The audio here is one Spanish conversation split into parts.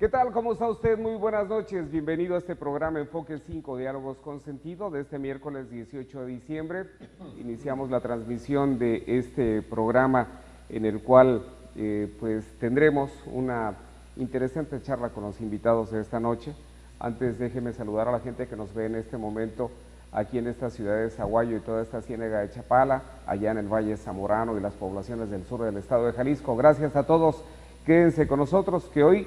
¿Qué tal? ¿Cómo está usted? Muy buenas noches. Bienvenido a este programa Enfoque 5, Diálogos con Sentido, de este miércoles 18 de diciembre. Iniciamos la transmisión de este programa en el cual pues tendremos una interesante charla con los invitados de esta noche. Antes déjeme saludar a la gente que nos ve en este momento aquí en esta ciudad de Zaguayo y toda esta ciénaga de Chapala, allá en el Valle Zamorano y las poblaciones del sur del estado de Jalisco. Gracias a todos. Quédense con nosotros que hoy,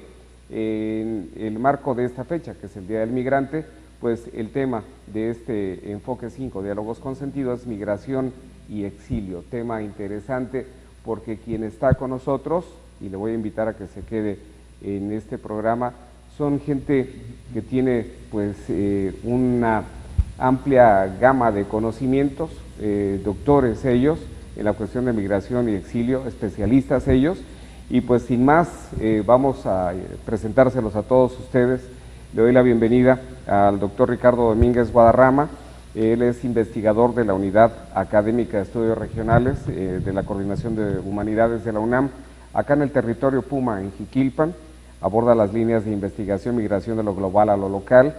en el marco de esta fecha, que es el Día del Migrante, pues el tema de este Enfoque 5, Diálogos con Sentido, es migración y exilio. Tema interesante porque quien está con nosotros, y le voy a invitar a que se quede en este programa, son gente que tiene pues una amplia gama de conocimientos, doctores ellos, en la cuestión de migración y exilio, especialistas ellos. Y pues sin más, vamos a presentárselos a todos ustedes. Le doy la bienvenida al doctor Ricardo Domínguez Guadarrama. Él es investigador de la Unidad Académica de Estudios Regionales de la Coordinación de Humanidades de la UNAM, acá en el territorio Puma, en Jiquilpan. Aborda las líneas de investigación, migración de lo global a lo local,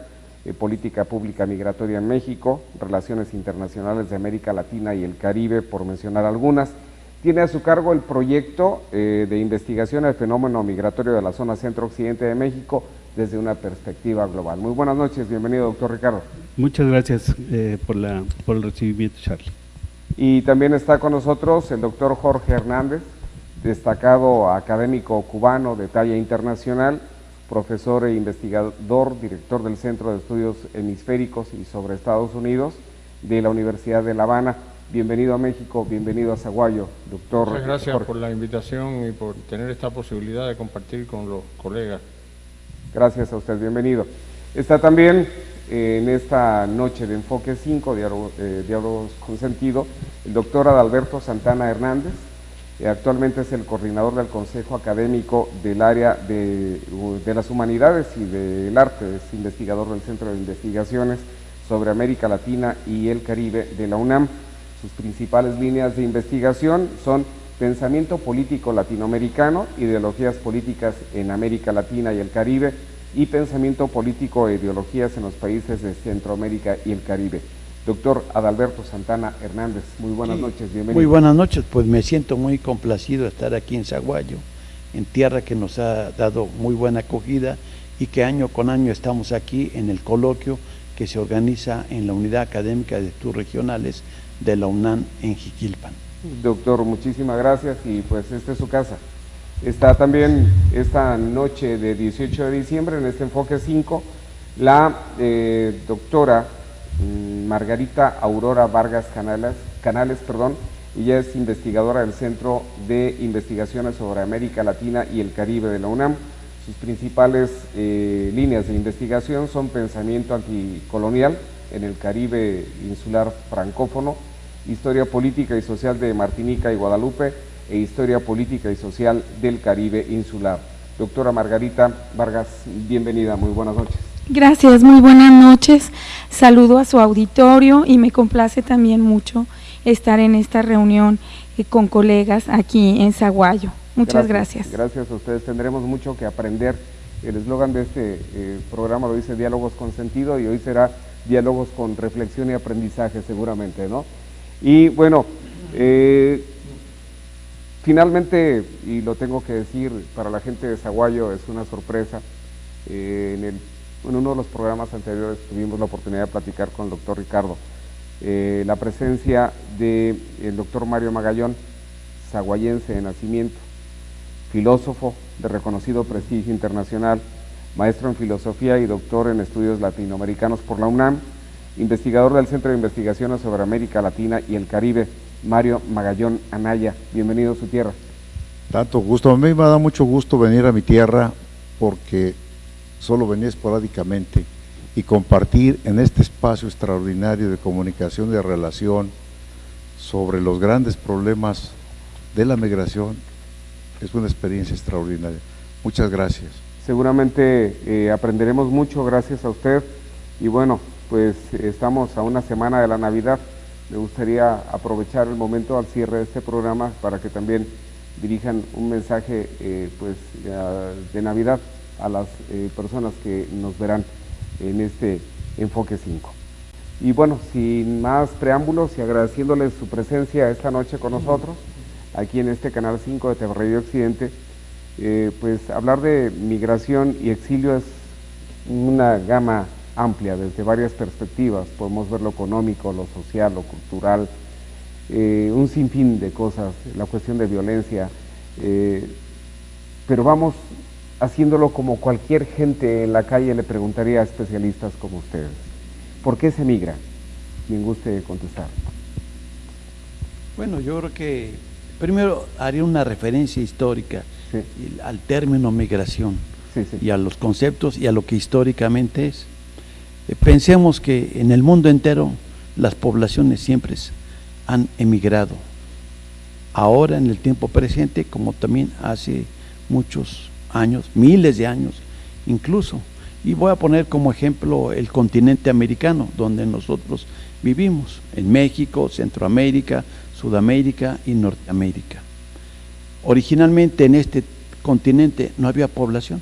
política pública migratoria en México, relaciones internacionales de América Latina y el Caribe, por mencionar algunas. Tiene a su cargo el proyecto de investigación del fenómeno migratorio de la zona centro-occidente de México desde una perspectiva global. Muy buenas noches, bienvenido, doctor Ricardo. Muchas gracias por el recibimiento, Charlie. Y también está con nosotros el doctor Jorge Hernández, destacado académico cubano de talla internacional, profesor e investigador, director del Centro de Estudios Hemisféricos y sobre Estados Unidos de la Universidad de La Habana. Bienvenido a México, bienvenido a Zaguayo, doctor. Muchas gracias Jorge. por la invitación y por tener esta posibilidad de compartir con los colegas. Gracias a usted, bienvenido. Está también en esta noche de Enfoque 5, Diálogos con Sentido, el doctor Adalberto Santana Hernández. Actualmente es el coordinador del Consejo Académico del área de las Humanidades y del Arte, es investigador del Centro de Investigaciones sobre América Latina y el Caribe de la UNAM. Sus principales líneas de investigación son pensamiento político latinoamericano, ideologías políticas en América Latina y el Caribe, y pensamiento político e ideologías en los países de Centroamérica y el Caribe. Doctor Adalberto Santana Hernández, muy buenas noches, bienvenido. Muy buenas noches, pues me siento muy complacido de estar aquí en Zaguayo, en tierra que nos ha dado muy buena acogida y que año con año estamos aquí en el coloquio que se organiza en la Unidad Académica de Estudios Regionales de la UNAM en Jiquilpan. Doctor, muchísimas gracias y pues esta es su casa. Está también esta noche de 18 de diciembre en este Enfoque 5 la doctora Margarita Aurora Vargas Canales, ella es investigadora del Centro de Investigaciones sobre América Latina y el Caribe de la UNAM. Sus principales líneas de investigación son pensamiento anticolonial en el Caribe insular francófono, historia política y social de Martinica y Guadalupe e historia política y social del Caribe insular. Doctora Margarita Vargas, bienvenida, muy buenas noches. Gracias, muy buenas noches. Saludo a su auditorio y me complace también mucho estar en esta reunión con colegas aquí en Zaguayo. Muchas gracias. Gracias a ustedes, tendremos mucho que aprender. El eslogan de este programa lo dice Diálogos con Sentido y hoy será Diálogos con Reflexión y Aprendizaje seguramente, ¿no? Y bueno, finalmente, y lo tengo que decir, para la gente de Zaguayo es una sorpresa, en uno de los programas anteriores tuvimos la oportunidad de platicar con el doctor Ricardo, la presencia del doctor Mario Magallón, zaguayense de nacimiento, filósofo de reconocido prestigio internacional, maestro en filosofía y doctor en estudios latinoamericanos por la UNAM, investigador del Centro de Investigaciones sobre América Latina y el Caribe, Mario Magallón Anaya. Bienvenido a su tierra. Tanto gusto, a mí me da mucho gusto venir a mi tierra porque solo venía esporádicamente y compartir en este espacio extraordinario de comunicación y de relación sobre los grandes problemas de la migración es una experiencia extraordinaria. Muchas gracias. Seguramente aprenderemos mucho gracias a usted y bueno, pues estamos a una semana de la Navidad. Me gustaría aprovechar el momento al cierre de este programa para que también dirijan un mensaje de Navidad a las personas que nos verán en este Enfoque 5. Y bueno, sin más preámbulos y agradeciéndoles su presencia esta noche con nosotros, aquí en este Canal 5 de TV Radio Occidente, pues hablar de migración y exilio es una gama amplia desde varias perspectivas. Podemos ver lo económico, lo social, lo cultural, un sinfín de cosas, la cuestión de violencia, pero vamos haciéndolo como cualquier gente en la calle le preguntaría a especialistas como ustedes. ¿Por qué se migra? Quien guste contestar. Bueno, yo creo que primero haría una referencia histórica al término migración y a los conceptos y a lo que históricamente es. Pensemos que en el mundo entero las poblaciones siempre han emigrado, ahora en el tiempo presente como también hace muchos años, miles de años incluso. Y voy a poner como ejemplo el continente americano, donde nosotros vivimos, en México, Centroamérica, Sudamérica y Norteamérica. Originalmente en este continente no había población,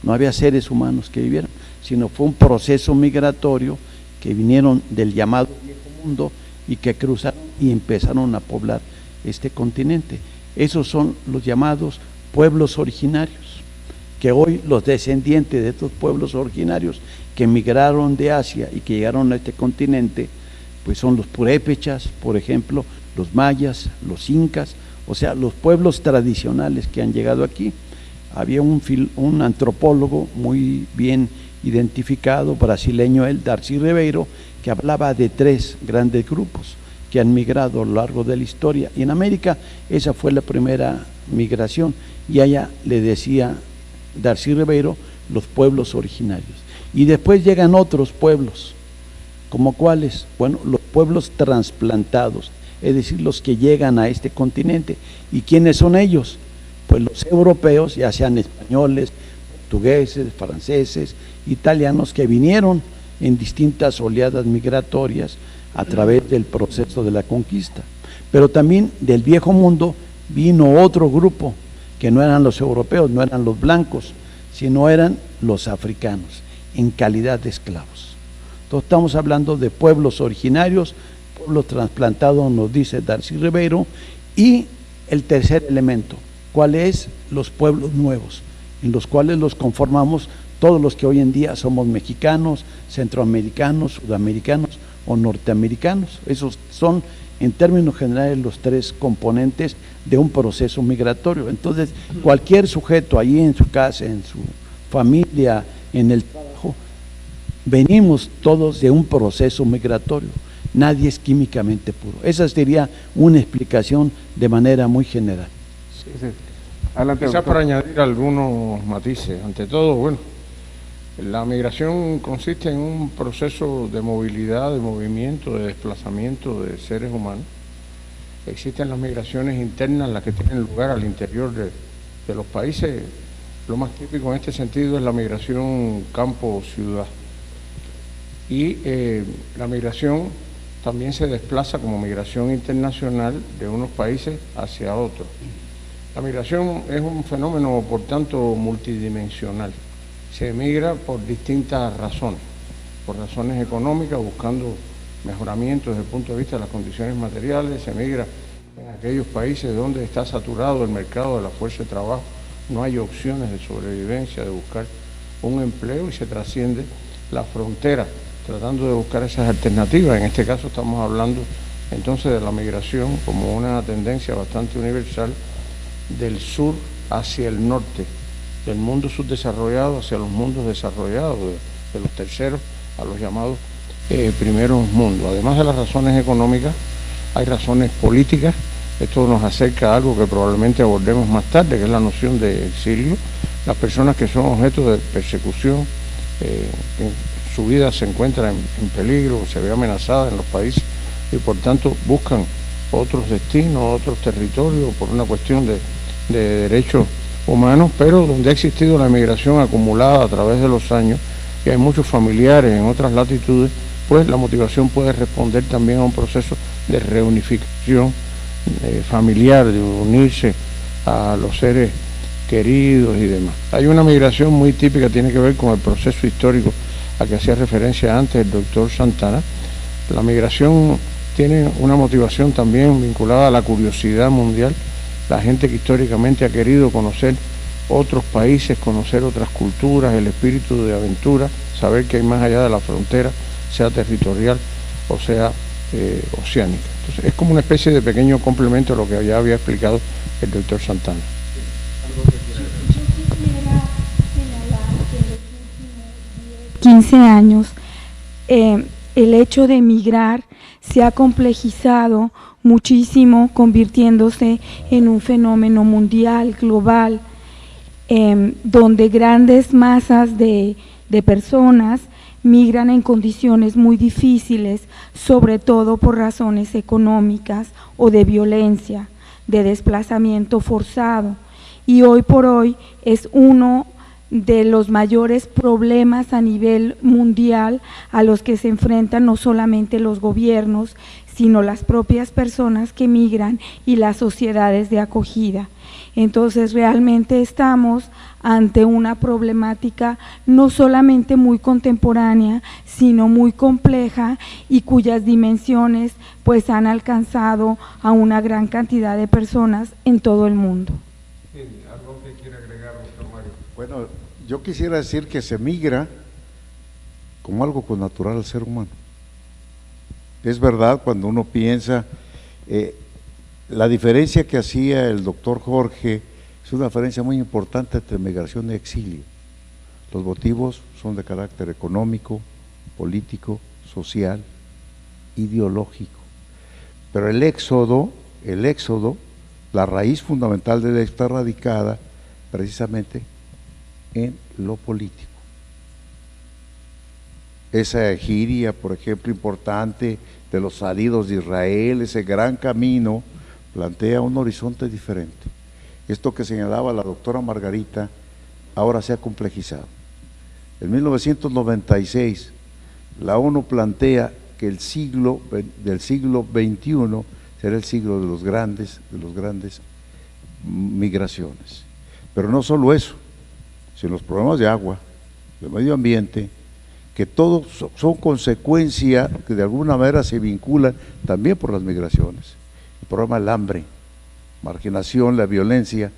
no había seres humanos que vivieran, sino fue un proceso migratorio que vinieron del llamado Viejo Mundo y que cruzaron y empezaron a poblar este continente. Esos son los llamados pueblos originarios, que hoy los descendientes de estos pueblos originarios que migraron de Asia y que llegaron a este continente, pues son los purépechas, por ejemplo, los mayas, los incas, o sea, los pueblos tradicionales que han llegado aquí. Había un antropólogo muy bien identificado, brasileño, Darcy Ribeiro, que hablaba de 3 grandes grupos que han migrado a lo largo de la historia. Y en América esa fue la primera migración, y allá le decía Darcy Ribeiro los pueblos originarios. Y después llegan otros pueblos, ¿como cuáles? Bueno, los pueblos trasplantados, es decir, los que llegan a este continente. ¿Y quiénes son ellos? Pues los europeos, ya sean españoles, portugueses, franceses, italianos, que vinieron en distintas oleadas migratorias a través del proceso de la conquista. Pero también del Viejo Mundo vino otro grupo, que no eran los europeos, no eran los blancos, sino eran los africanos, en calidad de esclavos. Entonces estamos hablando de pueblos originarios, pueblos trasplantados, nos dice Darcy Ribeiro. Y el tercer elemento, ¿cuál es? Los pueblos nuevos, en los cuales los conformamos todos los que hoy en día somos mexicanos, centroamericanos, sudamericanos o norteamericanos. Esos son, en términos generales, los 3 componentes de un proceso migratorio. Entonces, cualquier sujeto allí en su casa, en su familia, en el trabajo, venimos todos de un proceso migratorio. Nadie es químicamente puro. Esa sería una explicación de manera muy general. Adelante, quizás para añadir algunos matices. Ante todo, bueno, la migración consiste en un proceso de movilidad, de movimiento, de desplazamiento de seres humanos. Existen las migraciones internas, las que tienen lugar al interior de los países. Lo más típico en este sentido es la migración campo-ciudad. Y la migración también se desplaza como migración internacional de unos países hacia otros. La migración es un fenómeno, por tanto, multidimensional. Se emigra por distintas razones, por razones económicas, buscando mejoramientos desde el punto de vista de las condiciones materiales. Se emigra en aquellos países donde está saturado el mercado de la fuerza de trabajo, no hay opciones de sobrevivencia, de buscar un empleo, y se trasciende la frontera tratando de buscar esas alternativas. En este caso estamos hablando entonces de la migración como una tendencia bastante universal del sur hacia el norte, del mundo subdesarrollado hacia los mundos desarrollados, de los terceros a los llamados primeros mundos. Además de las razones económicas, hay razones políticas. Esto nos acerca a algo que probablemente abordemos más tarde, que es la noción de exilio. Las personas que son objeto de persecución, su vida se encuentra en peligro, se ve amenazada en los países, y por tanto buscan otros destinos, otros territorios, por una cuestión de derechos humanos, pero donde ha existido la migración acumulada a través de los años, y hay muchos familiares en otras latitudes, pues la motivación puede responder también a un proceso de reunificación familiar, de unirse a los seres queridos y demás. Hay una migración muy típica, tiene que ver con el proceso histórico a que hacía referencia antes el doctor Santana. La migración tiene una motivación también vinculada a la curiosidad mundial, la gente que históricamente ha querido conocer otros países, conocer otras culturas, el espíritu de aventura, saber que hay más allá de la frontera, sea territorial o sea oceánica. Entonces es como una especie de pequeño complemento a lo que ya había explicado el doctor Santana. Yo quisiera señalar que en los últimos 15 años el hecho de emigrar se ha complejizado muchísimo, convirtiéndose en un fenómeno mundial, global, donde grandes masas de personas migran en condiciones muy difíciles, sobre todo por razones económicas o de violencia, de desplazamiento forzado. Y hoy por hoy es uno de los mayores problemas a nivel mundial a los que se enfrentan no solamente los gobiernos, sino las propias personas que migran y las sociedades de acogida. Entonces realmente estamos ante una problemática no solamente muy contemporánea, sino muy compleja y cuyas dimensiones pues han alcanzado a una gran cantidad de personas en todo el mundo. Sí, ¿algo que quiera agregar, doctor Mario? Bueno, yo quisiera decir que se migra como algo connatural al ser humano. Es verdad, cuando uno piensa, la diferencia que hacía el doctor Jorge es una diferencia muy importante entre migración y exilio. Los motivos son de carácter económico, político, social, ideológico. Pero el éxodo, la raíz fundamental de él está radicada precisamente en lo político. Esa egiria, por ejemplo, importante de los salidos de Israel, ese gran camino, plantea un horizonte diferente. Esto que señalaba la doctora Margarita, ahora se ha complejizado. En 1996, la ONU plantea que del siglo XXI será el siglo de los grandes migraciones. Pero no solo eso, sino los problemas de agua, de medio ambiente, que todos son consecuencia que de alguna manera se vinculan también por las migraciones. El problema del hambre, marginación, la violencia,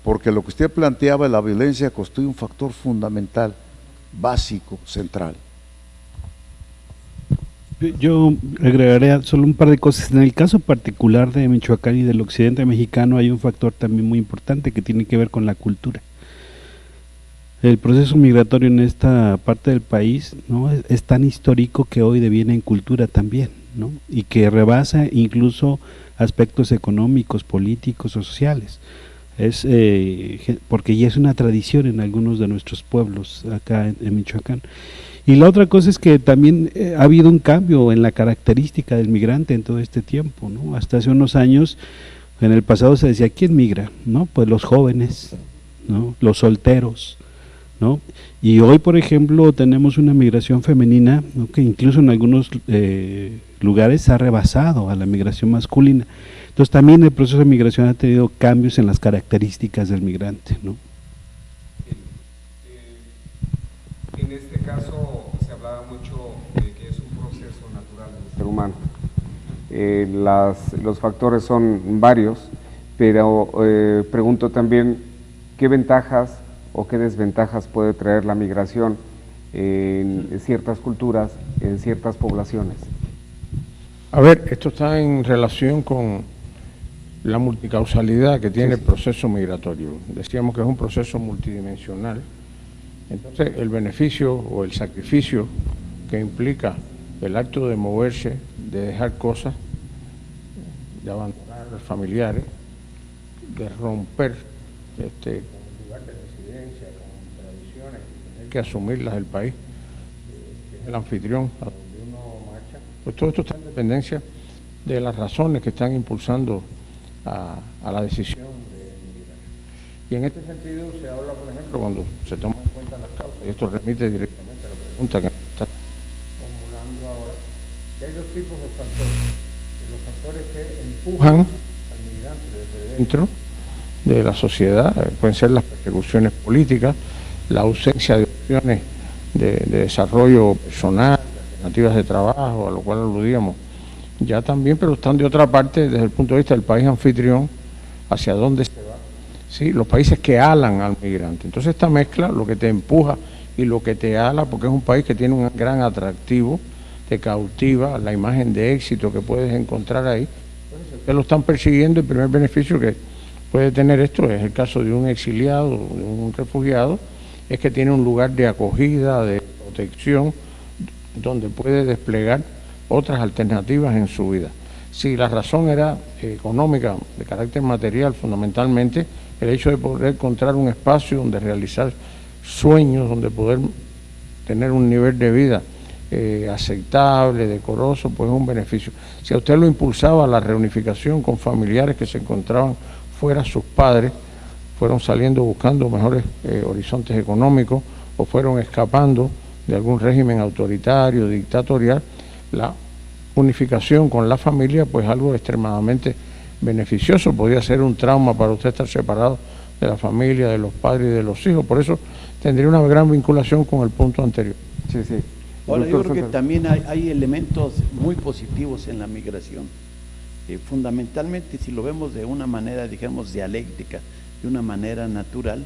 porque lo que usted planteaba, la violencia constituye un factor fundamental, básico, central. Yo agregaría solo un par de cosas. En el caso particular de Michoacán y del occidente mexicano hay un factor también muy importante que tiene que ver con la cultura. El proceso migratorio en esta parte del país, ¿no?, es tan histórico que hoy deviene en cultura también, ¿no?, y que rebasa incluso aspectos económicos, políticos o sociales. Porque ya es una tradición en algunos de nuestros pueblos acá en Michoacán. Y la otra cosa es que también ha habido un cambio en la característica del migrante en todo este tiempo, ¿no? Hasta hace unos años, en el pasado se decía, ¿quién migra?, ¿no? Pues los jóvenes, ¿no?, los solteros, ¿no? Y hoy, por ejemplo, tenemos una migración femenina, ¿no?, que incluso en algunos lugares ha rebasado a la migración masculina. Entonces también el proceso de migración ha tenido cambios en las características del migrante, ¿no? En este caso se hablaba mucho de que es un proceso natural del ser humano. Los factores son varios, pero pregunto también qué ventajas o qué desventajas puede traer la migración en ciertas culturas, en ciertas poblaciones. A ver, esto está en relación con la multicausalidad que tiene el proceso migratorio. Decíamos que es un proceso multidimensional. Entonces, el beneficio o el sacrificio que implica el acto de moverse, de dejar cosas, de abandonar a los familiares, de romper con un lugar de residencia, con tradiciones, tener que asumirlas el país, que es el anfitrión a donde uno marcha, pues todo esto está en dependencia de las razones que están impulsando a la decisión de migrar. Y en este sentido se habla, por ejemplo, cuando se toman en cuenta las causas, y esto remite directamente a la pregunta que está formulando ahora, que hay dos tipos de factores. Los factores que empujan al migrante desde dentro, de la sociedad, pueden ser las persecuciones políticas, la ausencia de opciones de desarrollo personal, alternativas de trabajo, a lo cual aludíamos ya también, pero están de otra parte desde el punto de vista del país anfitrión, hacia dónde se va, ¿sí? Los países que alan al migrante. Entonces esta mezcla, lo que te empuja y lo que te ala, porque es un país que tiene un gran atractivo, te cautiva la imagen de éxito que puedes encontrar ahí, que lo están persiguiendo. El primer beneficio que puede tener esto es el caso de un exiliado, de un refugiado, es que tiene un lugar de acogida, de protección, donde puede desplegar otras alternativas en su vida. Si la razón era económica, de carácter material, fundamentalmente, el hecho de poder encontrar un espacio donde realizar sueños, donde poder tener un nivel de vida aceptable, decoroso, pues es un beneficio. Si a usted lo impulsaba la reunificación con familiares que se encontraban fuera, sus padres fueron saliendo buscando mejores horizontes económicos o fueron escapando de algún régimen autoritario, dictatorial, la unificación con la familia, pues algo extremadamente beneficioso. Podía ser un trauma para usted estar separado de la familia, de los padres y de los hijos. Por eso tendría una gran vinculación con el punto anterior. Sí, sí. Ahora, yo creo que también hay elementos muy positivos en la migración. Fundamentalmente, si lo vemos de una manera, digamos, dialéctica, de una manera natural,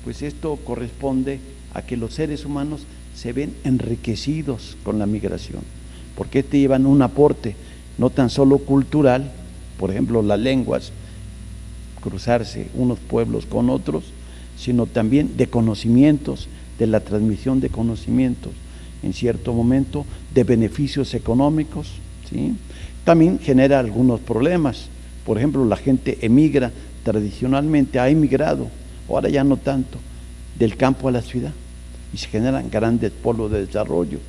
pues esto corresponde a que los seres humanos se ven enriquecidos con la migración, porque te llevan un aporte no tan solo cultural, por ejemplo las lenguas, cruzarse unos pueblos con otros, sino también de conocimientos, de la transmisión de conocimientos, en cierto momento de beneficios económicos, ¿sí? También genera algunos problemas. Por ejemplo, la gente emigra, tradicionalmente ha emigrado, ahora ya no tanto, del campo a la ciudad, y se generan grandes polos de desarrollo,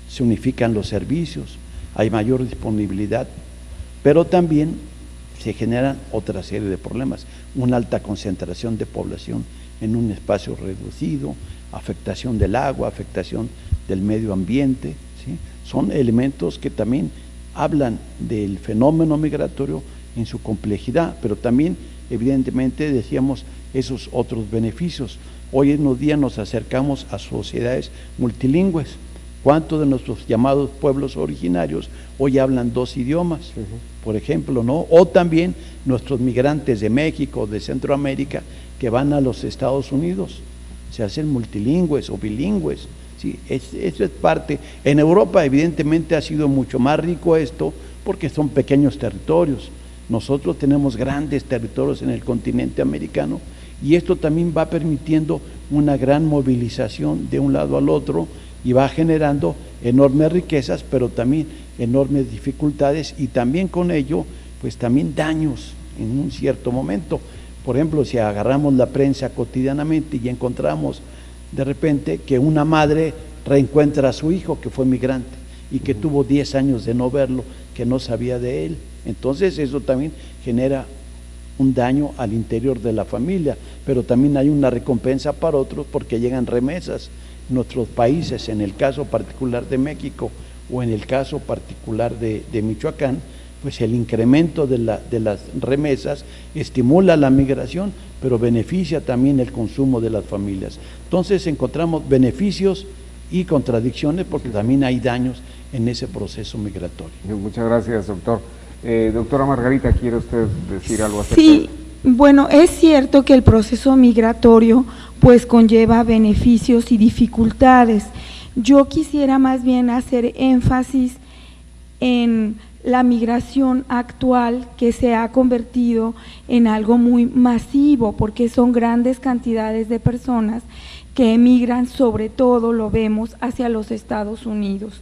se unifican los servicios, hay mayor disponibilidad, pero también se generan otra serie de problemas, una alta concentración de población en un espacio reducido, afectación del agua, afectación del medio ambiente, ¿sí? Son elementos que también hablan del fenómeno migratorio en su complejidad, pero también evidentemente decíamos esos otros beneficios. Hoy en los días nos acercamos a sociedades multilingües. ¿Cuántos de nuestros llamados pueblos originarios hoy hablan 2 idiomas? Por ejemplo, ¿no? O también nuestros migrantes de México, de Centroamérica, que van a los Estados Unidos, se hacen multilingües o bilingües. Sí, eso es parte. En Europa evidentemente ha sido mucho más rico esto porque son pequeños territorios. Nosotros tenemos grandes territorios en el continente americano y esto también va permitiendo una gran movilización de un lado al otro y va generando enormes riquezas, pero también enormes dificultades y también con ello, pues también daños en un cierto momento. Por ejemplo, si agarramos la prensa cotidianamente y encontramos de repente que una madre reencuentra a su hijo que fue migrante y que tuvo 10 años de no verlo, que no sabía de él, entonces eso también genera un daño al interior de la familia, pero también hay una recompensa para otros porque llegan remesas. Nuestros países, en el caso particular de México o en el caso particular de Michoacán, pues el incremento de las remesas estimula la migración, pero beneficia también el consumo de las familias. Entonces encontramos beneficios y contradicciones porque también hay daños en ese proceso migratorio. Muchas gracias, doctor. Doctora Margarita, ¿quiere usted decir algo acerca Sí, de eso? bueno, es cierto que el proceso migratorio pues conlleva beneficios y dificultades. Yo quisiera más bien hacer énfasis en la migración actual que se ha convertido en algo muy masivo porque son grandes cantidades de personas que emigran, sobre todo lo vemos hacia los Estados Unidos.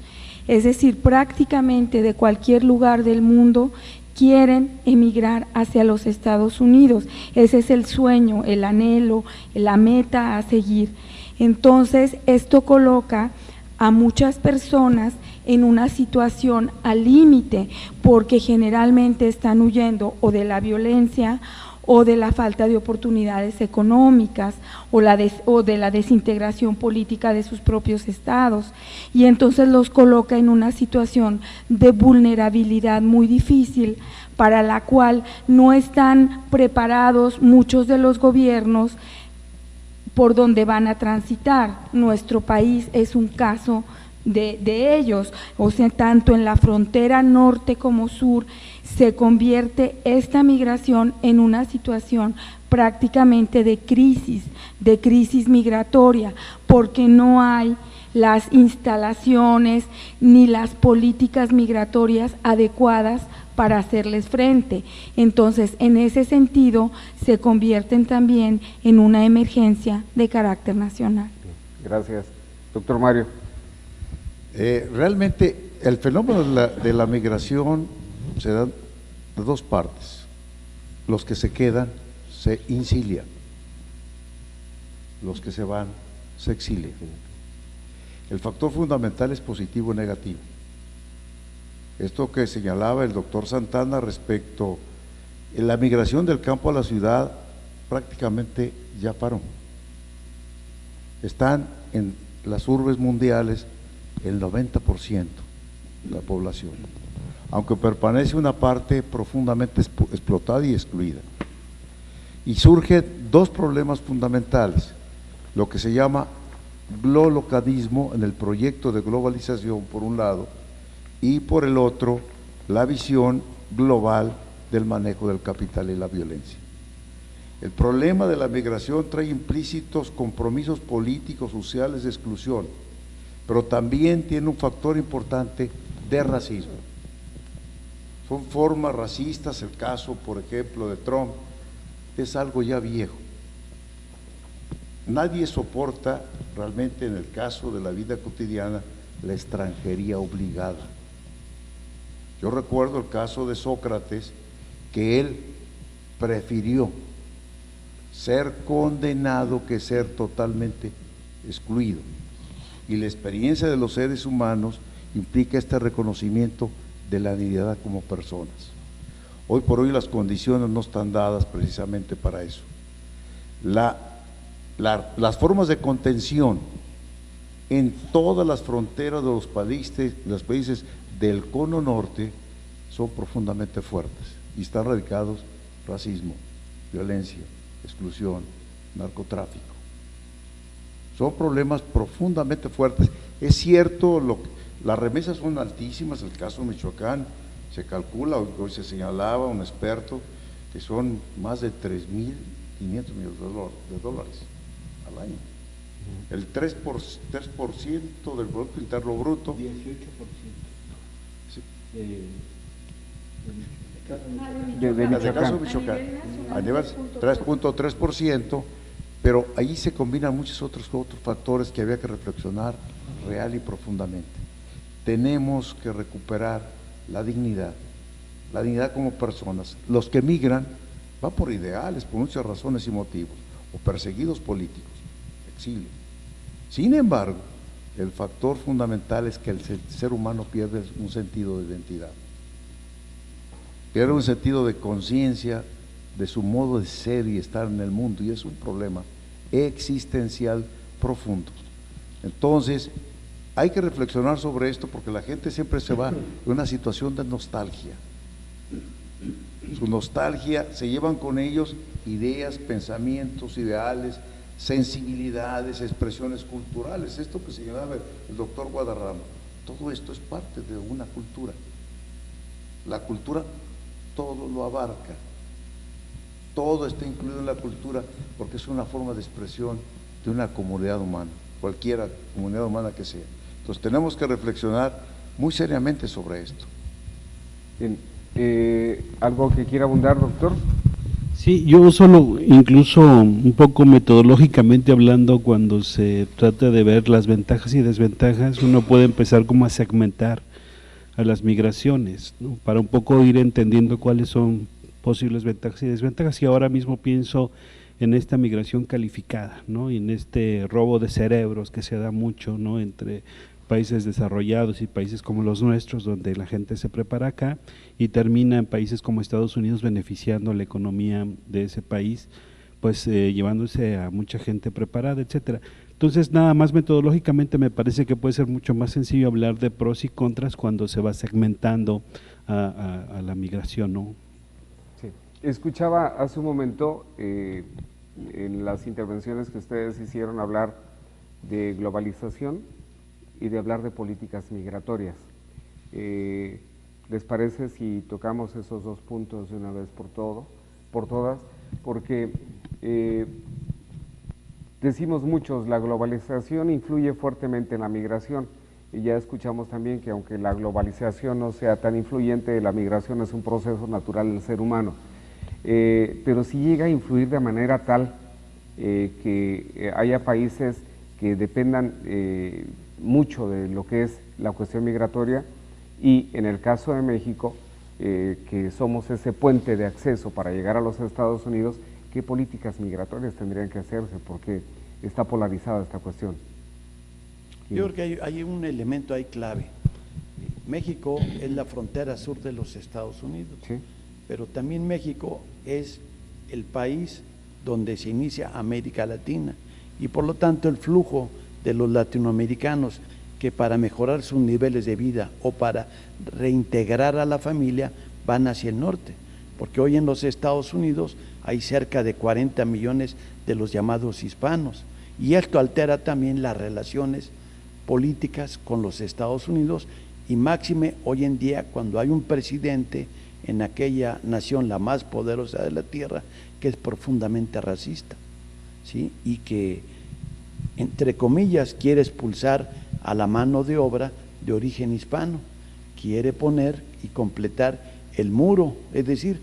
Es decir, prácticamente de cualquier lugar del mundo quieren emigrar hacia los Estados Unidos. Ese es el sueño, el anhelo, la meta a seguir. Entonces, esto coloca a muchas personas en una situación al límite, porque generalmente están huyendo o de la violencia o de la falta de oportunidades económicas o de la desintegración política de sus propios estados, y entonces los coloca en una situación de vulnerabilidad muy difícil, para la cual no están preparados muchos de los gobiernos por donde van a transitar. Nuestro país es un caso de ellos, o sea, tanto en la frontera norte como sur se convierte esta migración en una situación prácticamente de crisis migratoria, porque no hay las instalaciones ni las políticas migratorias adecuadas para hacerles frente. Entonces, en ese sentido, se convierten también en una emergencia de carácter nacional. Gracias. Doctor Mario. Realmente el fenómeno de la migración se da de dos partes. Los que se quedan se insilian, los que se van se exilian. El factor fundamental es positivo o negativo. Esto que señalaba el doctor Santana respecto a la migración del campo a la ciudad prácticamente ya paró. Están en las urbes mundiales el 90% de la población, aunque permanece una parte profundamente explotada y excluida. Y surgen dos problemas fundamentales: lo que se llama glolocalismo en el proyecto de globalización por un lado, y por el otro la visión global del manejo del capital y la violencia. El problema de la migración trae implícitos compromisos políticos, sociales de exclusión, pero también tiene un factor importante de racismo. Son formas racistas, el caso, por ejemplo, de Trump, es algo ya viejo. Nadie soporta realmente, en el caso de la vida cotidiana, la extranjería obligada. Yo recuerdo el caso de Sócrates, que él prefirió ser condenado que ser totalmente excluido. Y la experiencia de los seres humanos implica este reconocimiento de la dignidad como personas. Hoy por hoy las condiciones no están dadas precisamente para eso. Las formas de contención en todas las fronteras de los países del cono norte son profundamente fuertes y están radicados racismo, violencia, exclusión, narcotráfico. Son problemas profundamente fuertes. Es cierto, las remesas son altísimas. El caso de Michoacán se calcula, hoy se señalaba un experto, que son más de 3.500 millones de dólares al año. El 3% del Producto Interno Bruto. 18%. Sí. De Michoacán. A nivel 3.3%, pero allí se combinan muchos otros factores que había que reflexionar real y profundamente. Tenemos que recuperar la dignidad como personas. Los que migran van por ideales, por muchas razones y motivos, o perseguidos políticos, exilio. Sin embargo, el factor fundamental es que el ser humano pierde un sentido de identidad, pierde un sentido de conciencia de su modo de ser y estar en el mundo, y es un problema existencial profundo. Entonces, hay que reflexionar sobre esto, porque la gente siempre se va de una situación de nostalgia. Su nostalgia, se llevan con ellos ideas, pensamientos, ideales, sensibilidades, expresiones culturales. Esto que señalaba el doctor Guadarrama, todo esto es parte de una cultura. La cultura todo lo abarca, todo está incluido en la cultura, porque es una forma de expresión de una comunidad humana, cualquiera comunidad humana que sea. Entonces tenemos que reflexionar muy seriamente sobre esto. Bien. ¿Algo que quiera abundar, doctor? Sí, yo solo, incluso un poco metodológicamente hablando, cuando se trata de ver las ventajas y desventajas, uno puede empezar como a segmentar a las migraciones, ¿no? Para un poco ir entendiendo cuáles son posibles ventajas y desventajas. Y ahora mismo pienso en esta migración calificada, ¿no? Y en este robo de cerebros que se da mucho, ¿no? Entre países desarrollados y países como los nuestros, donde la gente se prepara acá y termina en países como Estados Unidos beneficiando la economía de ese país, pues llevándose a mucha gente preparada, etcétera. Entonces, nada más metodológicamente me parece que puede ser mucho más sencillo hablar de pros y contras cuando se va segmentando a la migración, ¿no? Sí. Escuchaba hace un momento en las intervenciones que ustedes hicieron hablar de globalización y de hablar de políticas migratorias. ¿Les parece si tocamos esos dos puntos de una vez por todas? Porque decimos muchos, la globalización influye fuertemente en la migración, y ya escuchamos también que aunque la globalización no sea tan influyente, la migración es un proceso natural del ser humano, pero sí llega a influir de manera tal que haya países que dependan mucho de lo que es la cuestión migratoria, y en el caso de México, que somos ese puente de acceso para llegar a los Estados Unidos, ¿qué políticas migratorias tendrían que hacerse? Porque está polarizada esta cuestión. Yo creo que hay un elemento ahí clave. México es la frontera sur de los Estados Unidos, ¿sí? Pero también México es el país donde se inicia América Latina, y por lo tanto el flujo de los latinoamericanos que para mejorar sus niveles de vida o para reintegrar a la familia van hacia el norte, porque hoy en los Estados Unidos hay cerca de 40 millones de los llamados hispanos, y esto altera también las relaciones políticas con los Estados Unidos, y máxime hoy en día cuando hay un presidente en aquella nación, la más poderosa de la tierra, que es profundamente racista, ¿sí? Y que, entre comillas, quiere expulsar a la mano de obra de origen hispano, quiere poner y completar el muro, es decir,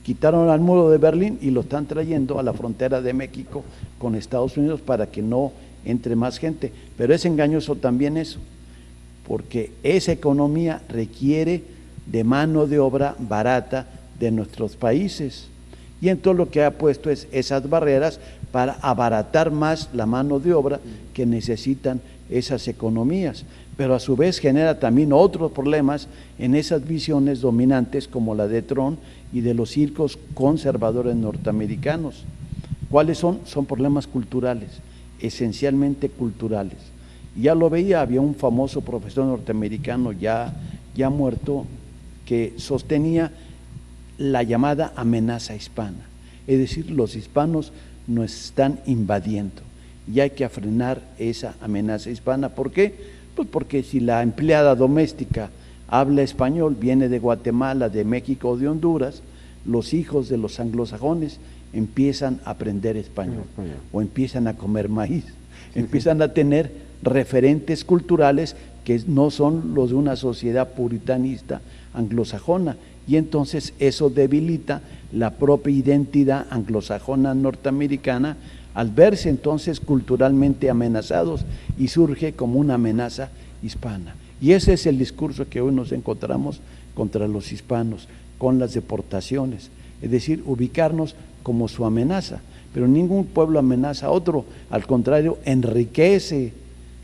quitaron al muro de Berlín y lo están trayendo a la frontera de México con Estados Unidos para que no entre más gente, pero es engañoso también eso, porque esa economía requiere de mano de obra barata de nuestros países, y entonces lo que ha puesto es esas barreras para abaratar más la mano de obra que necesitan esas economías, pero a su vez genera también otros problemas en esas visiones dominantes como la de Trump y de los circos conservadores norteamericanos. ¿Cuáles son? Son problemas culturales, esencialmente culturales. Ya lo veía, había un famoso profesor norteamericano ya muerto que sostenía la llamada amenaza hispana, es decir, los hispanos nos están invadiendo y hay que frenar esa amenaza hispana. ¿Por qué? Pues porque si la empleada doméstica habla español, viene de Guatemala, de México o de Honduras, los hijos de los anglosajones empiezan a aprender español o empiezan a comer maíz, empiezan a tener referentes culturales que no son los de una sociedad puritanista anglosajona, y entonces eso debilita la propia identidad anglosajona norteamericana al verse entonces culturalmente amenazados, y surge como una amenaza hispana. Y ese es el discurso que hoy nos encontramos contra los hispanos, con las deportaciones, es decir, ubicarnos como su amenaza, pero ningún pueblo amenaza a otro, al contrario, enriquece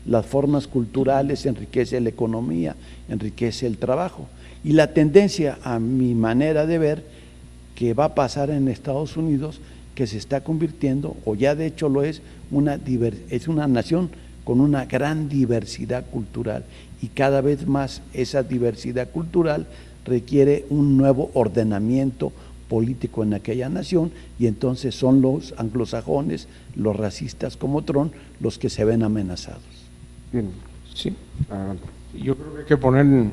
las formas culturales, enriquece la economía, enriquece el trabajo. Y la tendencia, a mi manera de ver, que va a pasar en Estados Unidos, que se está convirtiendo, o ya de hecho lo es una nación con una gran diversidad cultural, y cada vez más esa diversidad cultural requiere un nuevo ordenamiento político en aquella nación, y entonces son los anglosajones, los racistas como Trump, los que se ven amenazados. Bien, sí. Yo creo que hay que poner una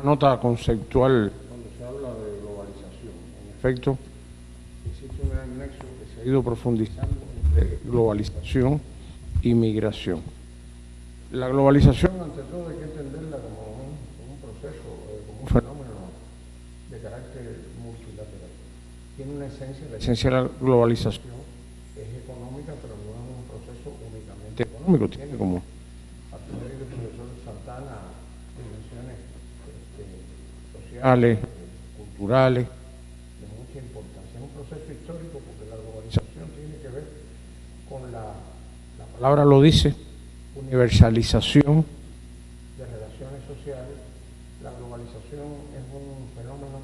nota conceptual cuando se habla de globalización. En efecto, existe un gran nexo que se ha ido profundizando entre globalización y migración. La globalización, ante todo, hay que entenderla como un proceso, como un fenómeno de carácter multilateral. Tiene una esencia, la esencia de la globalización es económica, pero no es un proceso únicamente económico, tiene como el profesor Santana dimensiones sociales, culturales, de mucha importancia. Es un proceso histórico porque la globalización tiene que ver con la palabra lo dice, universalización de relaciones sociales. La globalización es un fenómeno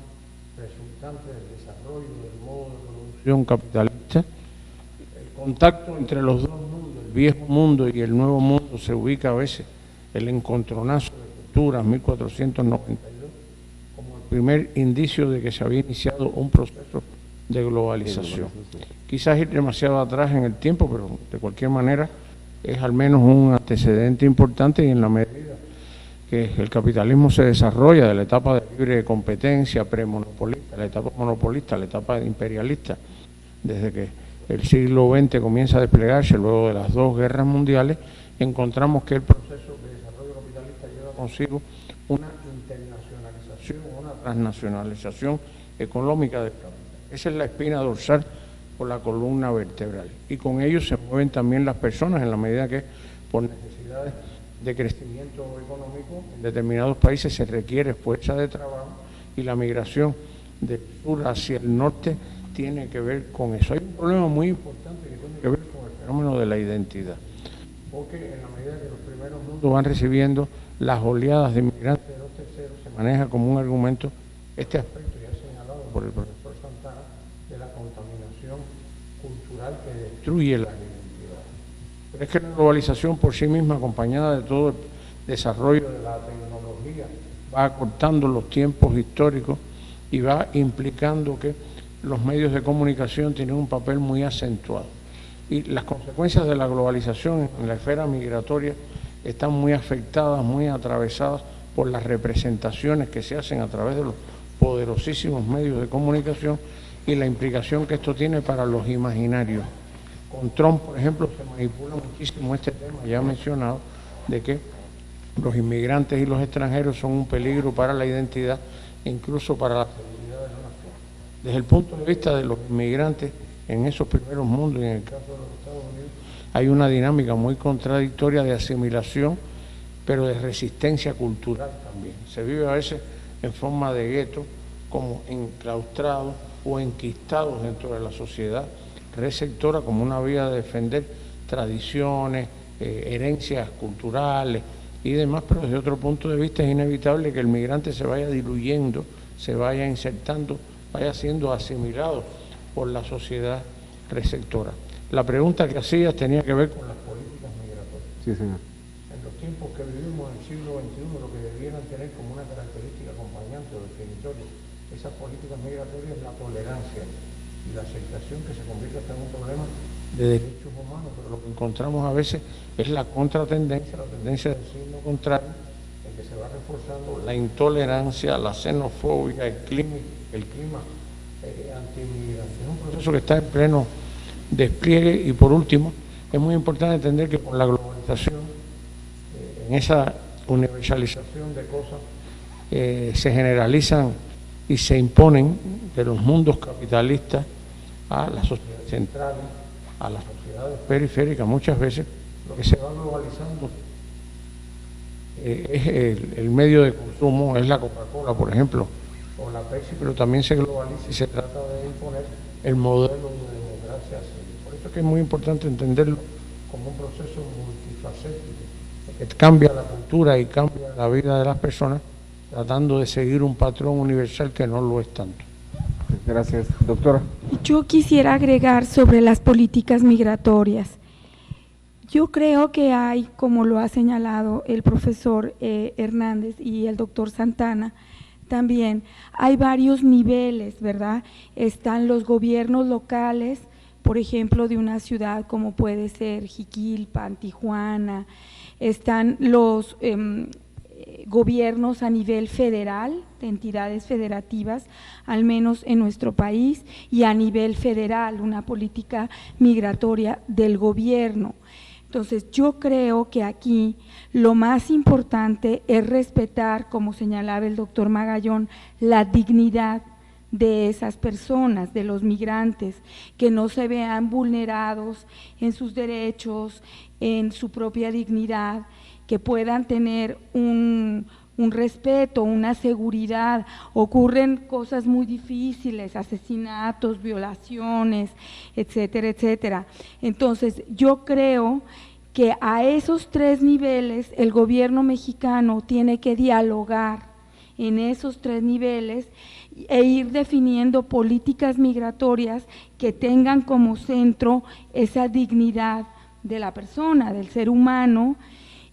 resultante del desarrollo del modo de producción capitalista. El contacto entre los dos mundos, el viejo mundo y el nuevo mundo, se ubica a veces el encontronazo de culturas 1492 como el primer indicio de que se había iniciado un proceso de globalización. Quizás ir demasiado atrás en el tiempo, pero de cualquier manera es al menos un antecedente importante, y en la medida que el capitalismo se desarrolla de la etapa de libre competencia premonopolista, la etapa monopolista, la etapa imperialista, desde que el siglo XX comienza a desplegarse luego de las dos guerras mundiales, encontramos que el proceso de desarrollo capitalista lleva consigo una internacionalización, una transnacionalización económica del capital. Esa es la espina dorsal o la columna vertebral, y con ello se mueven también las personas en la medida que por necesidades de crecimiento económico en determinados países se requiere fuerza de trabajo, y la migración del sur hacia el norte tiene que ver con eso. Hay un problema muy importante que tiene que ver con el fenómeno de la identidad, porque en la medida que los primeros mundos van recibiendo las oleadas de inmigrantes de los terceros, se maneja como un argumento este aspecto ya señalado por el profesor Santana de la contaminación cultural que destruye la identidad. Pero es que la globalización por sí misma, acompañada de todo el desarrollo de la tecnología, va acortando los tiempos históricos y va implicando que los medios de comunicación tienen un papel muy acentuado. Y las consecuencias de la globalización en la esfera migratoria están muy afectadas, muy atravesadas por las representaciones que se hacen a través de los poderosísimos medios de comunicación y la implicación que esto tiene para los imaginarios. Con Trump, por ejemplo, se manipula muchísimo este tema ya mencionado, de que los inmigrantes y los extranjeros son un peligro para la identidad e incluso para la seguridad de la nación. Desde el punto de vista de los inmigrantes en esos primeros mundos y en el caso de los Estados Unidos, hay una dinámica muy contradictoria de asimilación, pero de resistencia cultural también. Se vive a veces en forma de gueto, como enclaustrados o enquistados dentro de la sociedad receptora, como una vía de defender tradiciones, herencias culturales y demás, pero desde otro punto de vista es inevitable que el migrante se vaya diluyendo, se vaya insertando, vaya siendo asimilado por la sociedad receptora. La pregunta que hacías tenía que ver con las políticas migratorias. Sí, señor. En los tiempos que vivimos en el siglo XXI, lo que debieran tener como una característica acompañante o definitoria esas políticas migratorias es la tolerancia y la aceptación, que se convierte en un problema de derechos humanos, pero lo que encontramos a veces es la contratendencia, la tendencia del signo contrario, en que se va reforzando la intolerancia, la xenofobia, el clima antimigración. Es un proceso que está en pleno despliegue. Y por último, es muy importante entender que por la globalización, en esa universalización de cosas, se generalizan y se imponen de los mundos capitalistas a las sociedades centrales, a las sociedades periféricas. Muchas veces lo que se va globalizando es el medio de consumo, es la Coca-Cola, por ejemplo, o la Pepsi, pero también se globaliza y se trata de imponer el modelo de democracia. Por eso es que es muy importante entenderlo como un proceso multifacético, que cambia la cultura y cambia la vida de las personas, tratando de seguir un patrón universal que no lo es tanto. Gracias, doctora. Yo quisiera agregar sobre las políticas migratorias. Yo creo que hay, como lo ha señalado el profesor Hernández y el doctor Santana, también hay varios niveles, ¿verdad? Están los gobiernos locales, por ejemplo, de una ciudad como puede ser Jiquilpan, Tijuana, están los gobiernos a nivel federal, de entidades federativas, al menos en nuestro país, y a nivel federal, una política migratoria del gobierno. Entonces, yo creo que aquí lo más importante es respetar, como señalaba el doctor Magallón, la dignidad de esas personas, de los migrantes, que no se vean vulnerados en sus derechos, en su propia dignidad, que puedan tener un respeto, una seguridad. Ocurren cosas muy difíciles, asesinatos, violaciones, etcétera, etcétera. Entonces, yo creo que a esos 3 niveles el gobierno mexicano tiene que dialogar en esos 3 niveles e ir definiendo políticas migratorias que tengan como centro esa dignidad de la persona, del ser humano,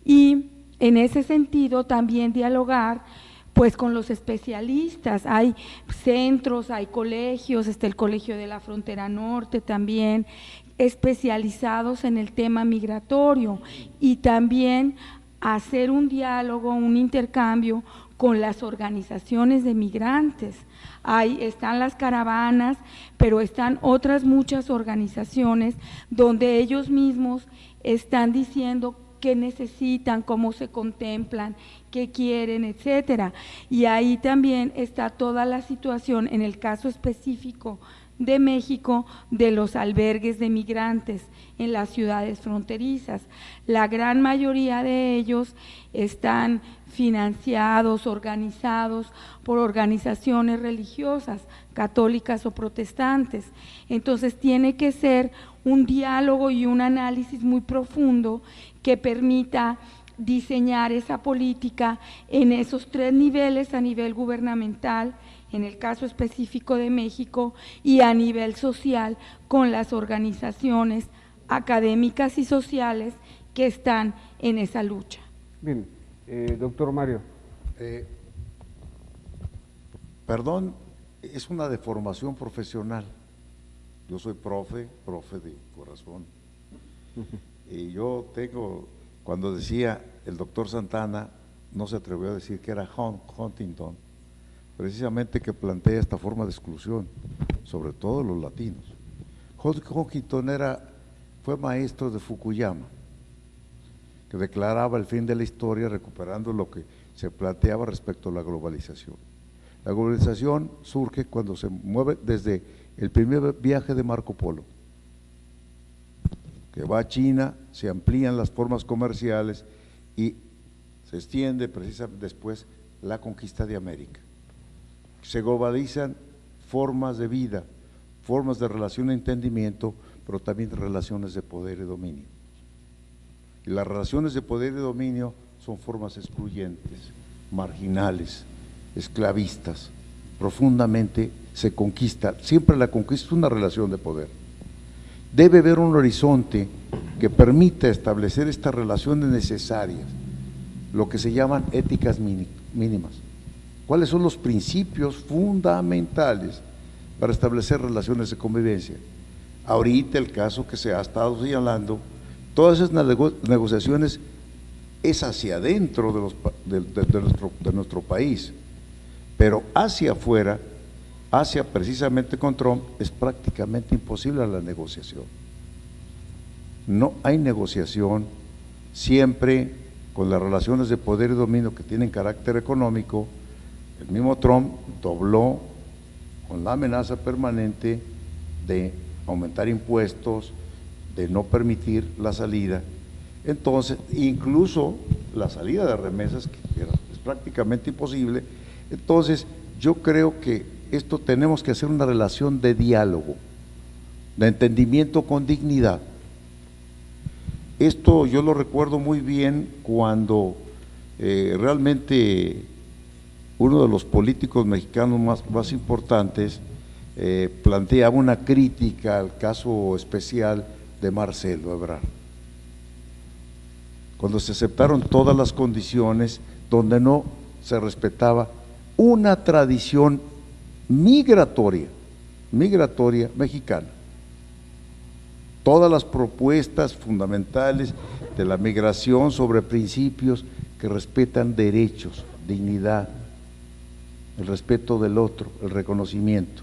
y en ese sentido también dialogar pues con los especialistas. Hay centros, hay colegios, está el Colegio de la Frontera Norte también, especializados en el tema migratorio, y también hacer un diálogo, un intercambio con las organizaciones de migrantes. Ahí están las caravanas, pero están otras muchas organizaciones donde ellos mismos están diciendo qué necesitan, cómo se contemplan, qué quieren, etcétera. Y ahí también está toda la situación, en el caso específico de México, de los albergues de migrantes en las ciudades fronterizas. La gran mayoría de ellos están financiados, organizados por organizaciones religiosas, católicas o protestantes. Entonces tiene que ser un diálogo y un análisis muy profundo que permita diseñar esa política en esos 3 niveles, a nivel gubernamental, en el caso específico de México, y a nivel social con las organizaciones académicas y sociales que están en esa lucha. Bien, doctor Mario. Perdón, es una deformación profesional. Yo soy profe de corazón. Y yo tengo, cuando decía el doctor Santana, no se atrevió a decir que era Huntington, precisamente que plantea esta forma de exclusión, sobre todo los latinos. Huntington fue maestro de Fukuyama, que declaraba el fin de la historia recuperando lo que se planteaba respecto a la globalización. La globalización surge cuando se mueve desde el primer viaje de Marco Polo, que va a China, se amplían las formas comerciales y se extiende precisamente después la conquista de América. Se globalizan formas de vida, formas de relación e entendimiento, pero también relaciones de poder y dominio. Y las relaciones de poder y dominio son formas excluyentes, marginales, esclavistas. Profundamente se conquista, siempre la conquista es una relación de poder. Debe haber un horizonte que permita establecer estas relaciones necesarias, lo que se llaman éticas mínimas. ¿Cuáles son los principios fundamentales para establecer relaciones de convivencia? Ahorita el caso que se ha estado señalando, todas esas negociaciones es hacia adentro de nuestro país, pero hacia afuera, hacia precisamente con Trump, es prácticamente imposible la negociación. No hay negociación, siempre con las relaciones de poder y dominio que tienen carácter económico. El mismo Trump dobló con la amenaza permanente de aumentar impuestos, de no permitir la salida. Entonces, incluso la salida de remesas, que es prácticamente imposible. Entonces, yo creo que esto tenemos que hacer una relación de diálogo, de entendimiento con dignidad. Esto yo lo recuerdo muy bien cuando realmente uno de los políticos mexicanos más importantes planteaba una crítica al caso especial de Marcelo Ebrard, cuando se aceptaron todas las condiciones donde no se respetaba una tradición migratoria mexicana. Todas las propuestas fundamentales de la migración sobre principios que respetan derechos, dignidad, el respeto del otro, el reconocimiento.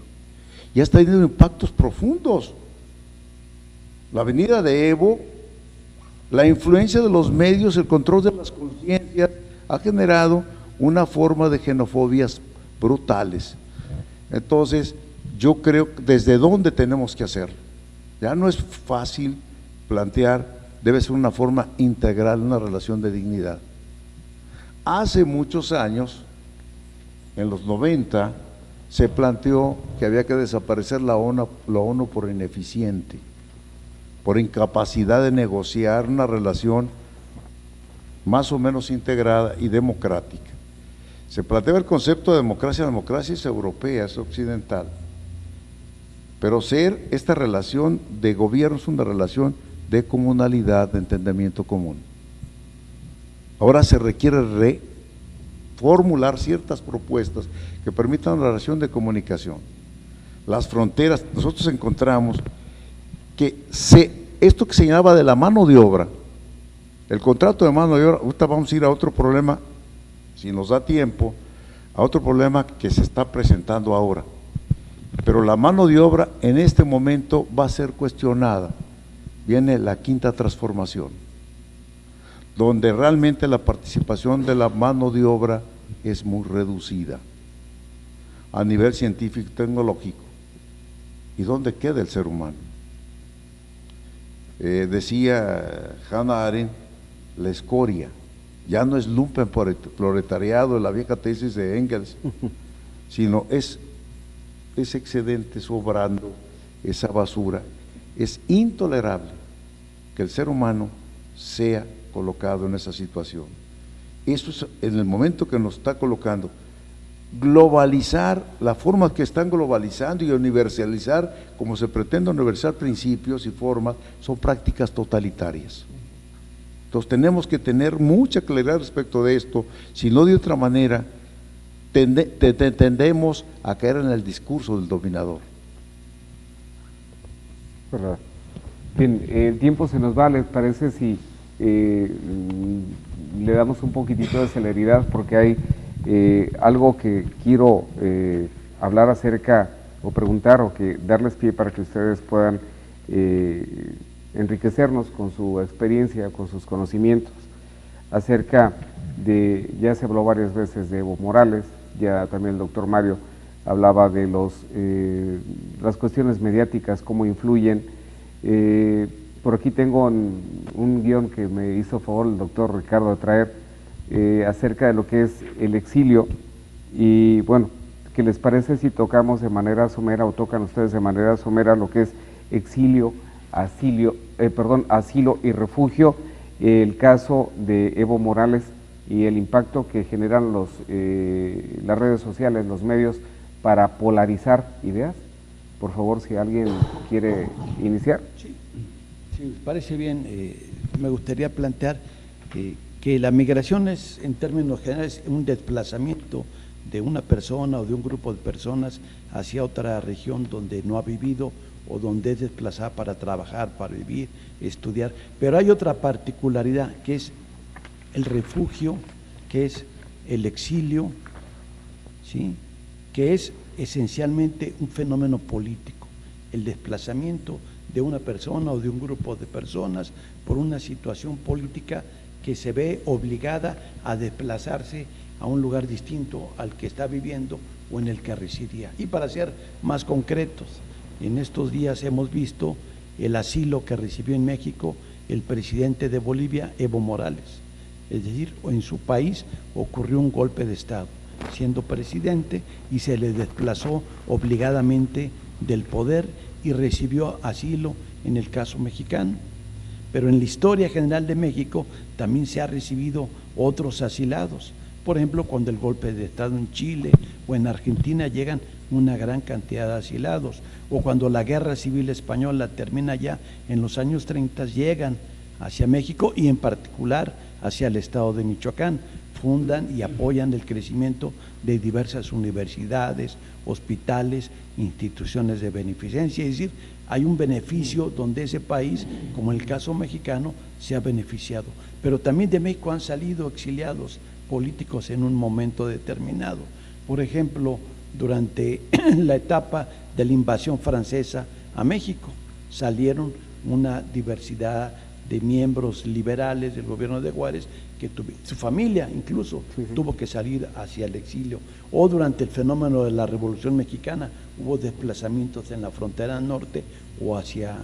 Y ha tenido impactos profundos. La venida de Evo, la influencia de los medios, el control de las conciencias, ha generado una forma de xenofobias brutales. Entonces, yo creo que desde dónde tenemos que hacerlo. Ya no es fácil plantear, debe ser una forma integral, una relación de dignidad. Hace muchos años, en los 90, se planteó que había que desaparecer la ONU por ineficiente. por incapacidad de negociar una relación más o menos integrada y democrática. Se plantea el concepto de democracia, la democracia es europea, es occidental, pero esta relación de gobierno es una relación de comunalidad, de entendimiento común. Ahora se requiere reformular ciertas propuestas que permitan una relación de comunicación. Las fronteras, nosotros encontramos que esto que se llamaba de la mano de obra, el contrato de mano de obra, ahorita vamos a ir a otro problema, si nos da tiempo, a otro problema que se está presentando ahora. Pero la mano de obra en este momento va a ser cuestionada. Viene la quinta transformación, donde realmente la participación de la mano de obra es muy reducida a nivel científico y tecnológico. ¿Y dónde queda el ser humano? Decía Hannah Arendt, la escoria ya no es lumpenproletariado, la vieja tesis de Engels, sino es excedente sobrando, esa basura. Es intolerable que el ser humano sea colocado en esa situación. Eso es en el momento que nos está colocando. Globalizar, la forma que están globalizando y universalizar, como se pretende universalizar principios y formas, son prácticas totalitarias. Entonces tenemos que tener mucha claridad respecto de esto, si no de otra manera tendemos a caer en el discurso del dominador. ¿Verdad? Bien, el tiempo se nos va, ¿les parece si le damos un poquitito de celeridad? Porque hay algo que quiero hablar acerca o preguntar o que darles pie para que ustedes puedan enriquecernos con su experiencia, con sus conocimientos acerca de, ya se habló varias veces de Evo Morales, ya también el doctor Mario hablaba de las cuestiones mediáticas, cómo influyen. Por aquí tengo un guión que me hizo favor el doctor Ricardo de traer acerca de lo que es el exilio, y bueno, ¿qué les parece si tocamos de manera somera o tocan ustedes de manera somera lo que es exilio, asilo y refugio, el caso de Evo Morales y el impacto que generan las redes sociales, los medios, para polarizar ideas? Por favor, si alguien quiere iniciar. Sí, me parece bien. Me gustaría plantear que la migración es, en términos generales, un desplazamiento de una persona o de un grupo de personas hacia otra región donde no ha vivido o donde es desplazada para trabajar, para vivir, estudiar. Pero hay otra particularidad, que es el refugio, que es el exilio, ¿sí?, que es esencialmente un fenómeno político, el desplazamiento de una persona o de un grupo de personas por una situación política que se ve obligada a desplazarse a un lugar distinto al que está viviendo o en el que residía. Y para ser más concretos, en estos días hemos visto el asilo que recibió en México el presidente de Bolivia, Evo Morales. Es decir, en su país ocurrió un golpe de Estado, siendo presidente, y se le desplazó obligadamente del poder y recibió asilo en el caso mexicano. Pero en la historia general de México también se ha recibido otros asilados. Por ejemplo, cuando el golpe de Estado en Chile o en Argentina llegan una gran cantidad de asilados, o cuando la Guerra Civil Española termina ya en los años 30, llegan hacia México y en particular hacia el estado de Michoacán, fundan y apoyan el crecimiento de diversas universidades, hospitales, instituciones de beneficencia. Es decir, hay un beneficio donde ese país, como en el caso mexicano, se ha beneficiado. Pero también de México han salido exiliados políticos en un momento determinado. Por ejemplo, durante la etapa de la invasión francesa a México, salieron una diversidad de miembros liberales del gobierno de Juárez, que su familia incluso tuvo que salir hacia el exilio. O durante el fenómeno de la Revolución Mexicana hubo desplazamientos en la frontera norte o hacia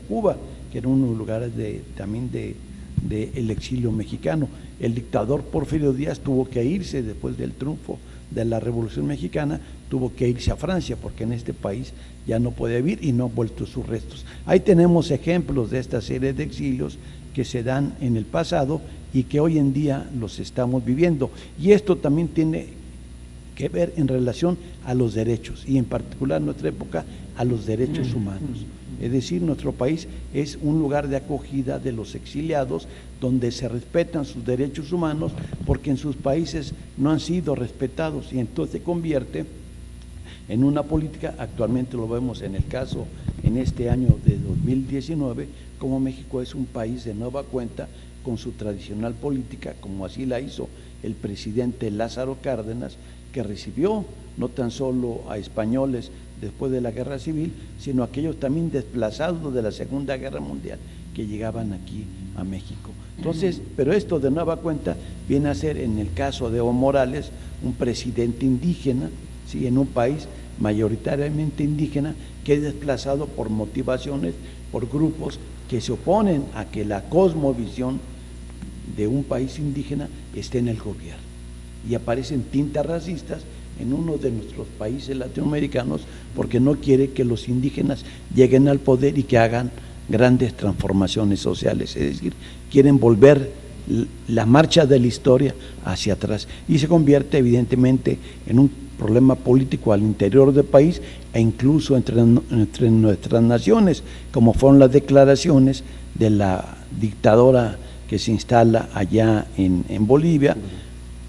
Cuba, que eran unos lugares también el exilio mexicano. El dictador Porfirio Díaz tuvo que irse después del triunfo de la Revolución Mexicana, tuvo que irse a Francia porque en este país ya no podía vivir y no ha vuelto sus restos. Ahí tenemos ejemplos de esta serie de exilios que se dan en el pasado y que hoy en día los estamos viviendo. Y esto también tiene que ver en relación a los derechos y en particular en nuestra época a los derechos humanos. Es decir, nuestro país es un lugar de acogida de los exiliados donde se respetan sus derechos humanos porque en sus países no han sido respetados y entonces se convierte en una política. Actualmente lo vemos en el caso, en este año de 2019, como México es un país de nueva cuenta con su tradicional política, como así la hizo el presidente Lázaro Cárdenas, que recibió no tan solo a españoles después de la Guerra Civil, sino a aquellos también desplazados de la Segunda Guerra Mundial que llegaban aquí a México. Entonces, pero esto de nueva cuenta viene a ser, en el caso de Evo Morales, un presidente indígena, ¿sí?, en un país mayoritariamente indígena, que es desplazado por motivaciones, por grupos que se oponen a que la cosmovisión de un país indígena esté en el gobierno. Y aparecen tintas racistas en uno de nuestros países latinoamericanos porque no quiere que los indígenas lleguen al poder y que hagan grandes transformaciones sociales, es decir, quieren volver la marcha de la historia hacia atrás y se convierte evidentemente en un problema político al interior del país e incluso entre nuestras naciones, como fueron las declaraciones de la dictadora que se instala allá en Bolivia,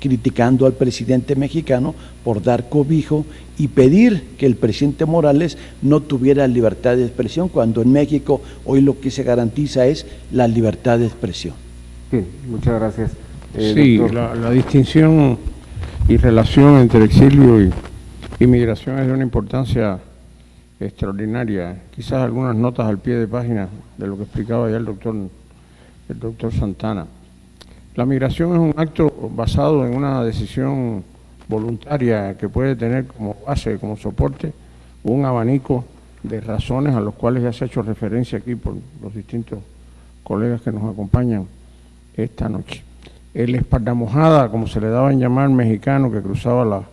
criticando al presidente mexicano por dar cobijo y pedir que el presidente Morales no tuviera libertad de expresión, cuando en México hoy lo que se garantiza es la libertad de expresión. Bien, muchas gracias. Sí, la distinción y relación entre exilio y migración es de una importancia extraordinaria. Quizás algunas notas al pie de página de lo que explicaba ya el doctor Santana. La migración es un acto basado en una decisión voluntaria que puede tener como base, como soporte, un abanico de razones a los cuales ya se ha hecho referencia aquí por los distintos colegas que nos acompañan esta noche. El espaldamojada, como se le daba en llamar mexicano, que cruzaba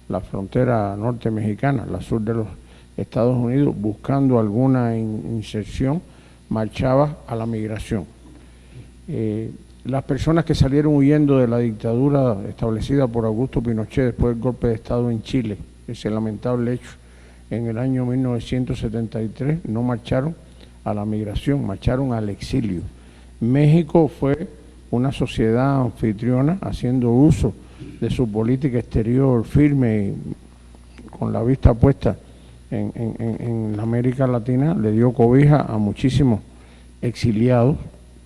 la frontera norte mexicana, la sur de los Estados Unidos, buscando alguna inserción, marchaba a la migración. Las personas que salieron huyendo de la dictadura establecida por Augusto Pinochet después del golpe de Estado en Chile, ese lamentable hecho en el año 1973, no marcharon a la migración, marcharon al exilio. México fue una sociedad anfitriona haciendo uso de su política exterior firme y con la vista puesta en la América Latina, le dio cobija a muchísimos exiliados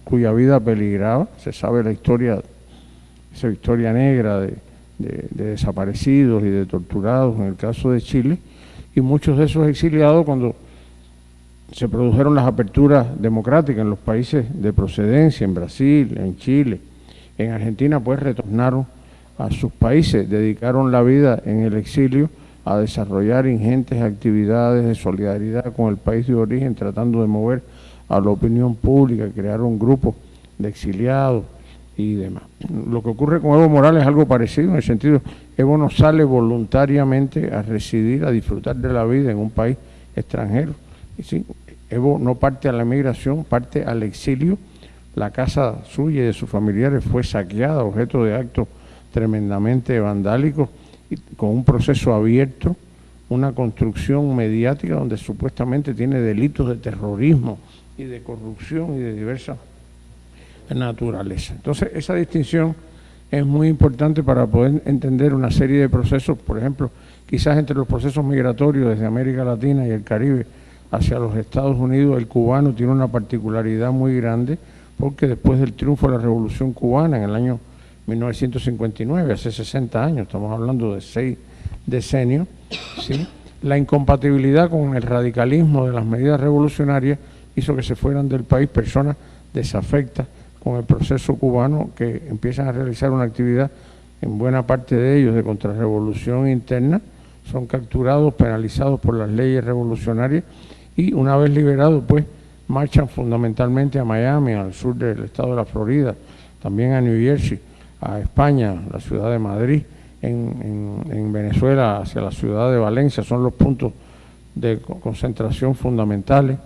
cuya vida peligraba. Se sabe la historia, esa historia negra de desaparecidos y de torturados en el caso de Chile, y muchos de esos exiliados, cuando se produjeron las aperturas democráticas en los países de procedencia, en Brasil, en Chile, en Argentina, pues retornaron a sus países, dedicaron la vida en el exilio a desarrollar ingentes actividades de solidaridad con el país de origen, tratando de mover a la opinión pública, crearon grupos de exiliados y demás. Lo que ocurre con Evo Morales es algo parecido, en el sentido, Evo no sale voluntariamente a residir, a disfrutar de la vida en un país extranjero. Y sí, Evo no parte a la migración, parte al exilio. La casa suya y de sus familiares fue saqueada, objeto de actos tremendamente vandálicos, y con un proceso abierto, una construcción mediática donde supuestamente tiene delitos de terrorismo y de corrupción y de diversa naturaleza. Entonces, esa distinción es muy importante para poder entender una serie de procesos, por ejemplo, quizás entre los procesos migratorios desde América Latina y el Caribe hacia los Estados Unidos, el cubano tiene una particularidad muy grande, porque después del triunfo de la Revolución Cubana en el año 1959, hace 60 años, estamos hablando de 6 decenios, ¿sí?, la incompatibilidad con el radicalismo de las medidas revolucionarias hizo que se fueran del país personas desafectas con el proceso cubano, que empiezan a realizar una actividad, en buena parte de ellos, de contrarrevolución interna, son capturados, penalizados por las leyes revolucionarias y una vez liberados, pues, marchan fundamentalmente a Miami, al sur del estado de la Florida, también a New Jersey, a España, la ciudad de Madrid, en Venezuela hacia la ciudad de Valencia, son los puntos de concentración fundamentales,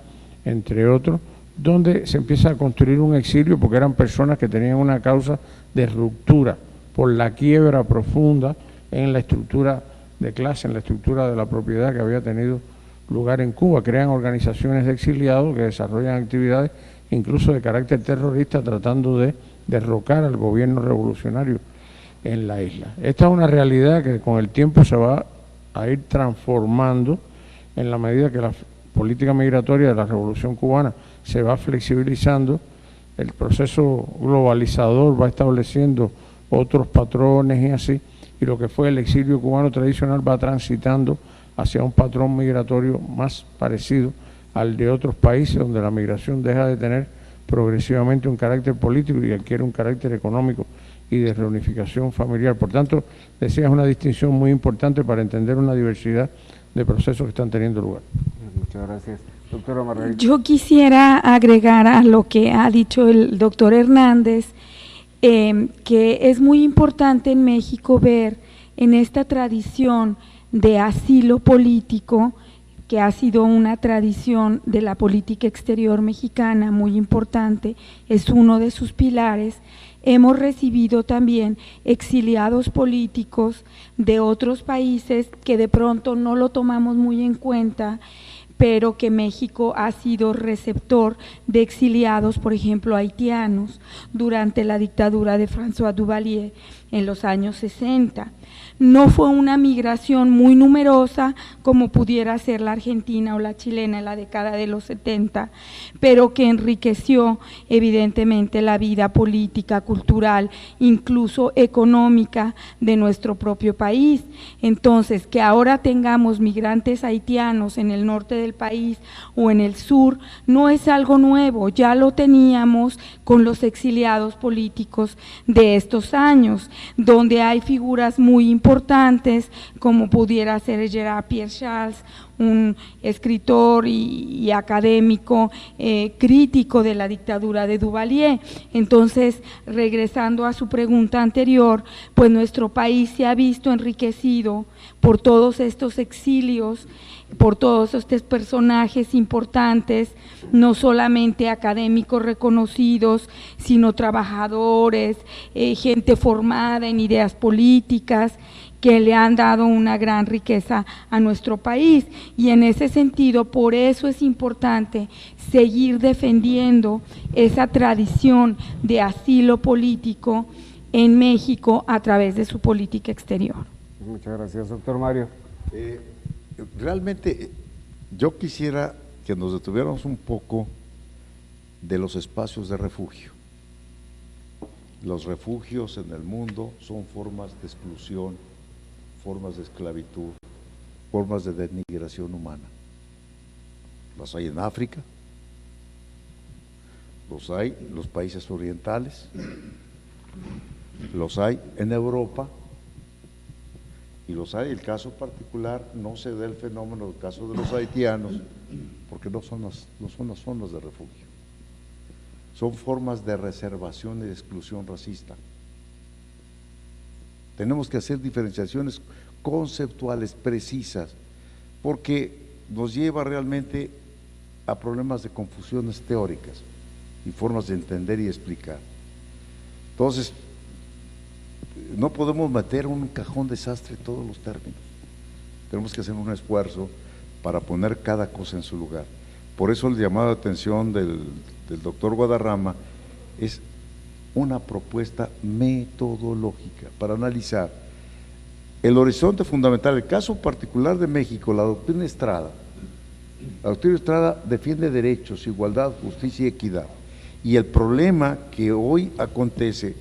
entre otros, donde se empieza a construir un exilio porque eran personas que tenían una causa de ruptura por la quiebra profunda en la estructura de clase, en la estructura de la propiedad que había tenido lugar en Cuba. Crean organizaciones de exiliados que desarrollan actividades incluso de carácter terrorista tratando de derrocar al gobierno revolucionario en la isla. Esta es una realidad que con el tiempo se va a ir transformando en la medida que la política migratoria de la Revolución Cubana se va flexibilizando, el proceso globalizador va estableciendo otros patrones y así, y lo que fue el exilio cubano tradicional va transitando hacia un patrón migratorio más parecido al de otros países, donde la migración deja de tener progresivamente un carácter político y adquiere un carácter económico y de reunificación familiar. Por tanto, decía, es una distinción muy importante para entender una diversidad de procesos que están teniendo lugar. Muchas gracias. Doctora Margarita. Yo quisiera agregar a lo que ha dicho el doctor Hernández, que es muy importante en México ver en esta tradición de asilo político, que ha sido una tradición de la política exterior mexicana muy importante, es uno de sus pilares. Hemos recibido también exiliados políticos de otros países que de pronto no lo tomamos muy en cuenta, pero que México ha sido receptor de exiliados, por ejemplo, haitianos, durante la dictadura de François Duvalier en los años 60. No fue una migración muy numerosa como pudiera ser la argentina o la chilena en la década de los 70, pero que enriqueció evidentemente la vida política, cultural, incluso económica de nuestro propio país. Entonces, que ahora tengamos migrantes haitianos en el norte del país o en el sur, no es algo nuevo, ya lo teníamos con los exiliados políticos de estos años, donde hay figuras muy importantes, como pudiera ser Gerard Pierre Charles, un escritor y académico crítico de la dictadura de Duvalier. Entonces, regresando a su pregunta anterior, pues nuestro país se ha visto enriquecido por todos estos exilios, por todos estos personajes importantes, no solamente académicos reconocidos, sino trabajadores, gente formada en ideas políticas, que le han dado una gran riqueza a nuestro país, y en ese sentido, por eso es importante seguir defendiendo esa tradición de asilo político en México a través de su política exterior. Muchas gracias, doctor Mario. Realmente yo quisiera que nos detuviéramos un poco de los espacios de refugio. Los refugios en el mundo son formas de exclusión, formas de esclavitud, formas de denigración humana. Los hay en África, los hay en los países orientales, los hay en Europa, y los hay. El caso particular no se da el fenómeno del caso de los haitianos, porque no son las zonas de refugio. Son formas de reservación y de exclusión racista. Tenemos que hacer diferenciaciones conceptuales precisas, porque nos lleva realmente a problemas de confusiones teóricas y formas de entender y explicar. Entonces, no podemos meter en un cajón desastre todos los términos. Tenemos que hacer un esfuerzo para poner cada cosa en su lugar. Por eso el llamado de atención del doctor Guadarrama es una propuesta metodológica para analizar el horizonte fundamental. El caso particular de México, la doctrina Estrada. La doctrina Estrada defiende derechos, igualdad, justicia y equidad. Y el problema que hoy acontece,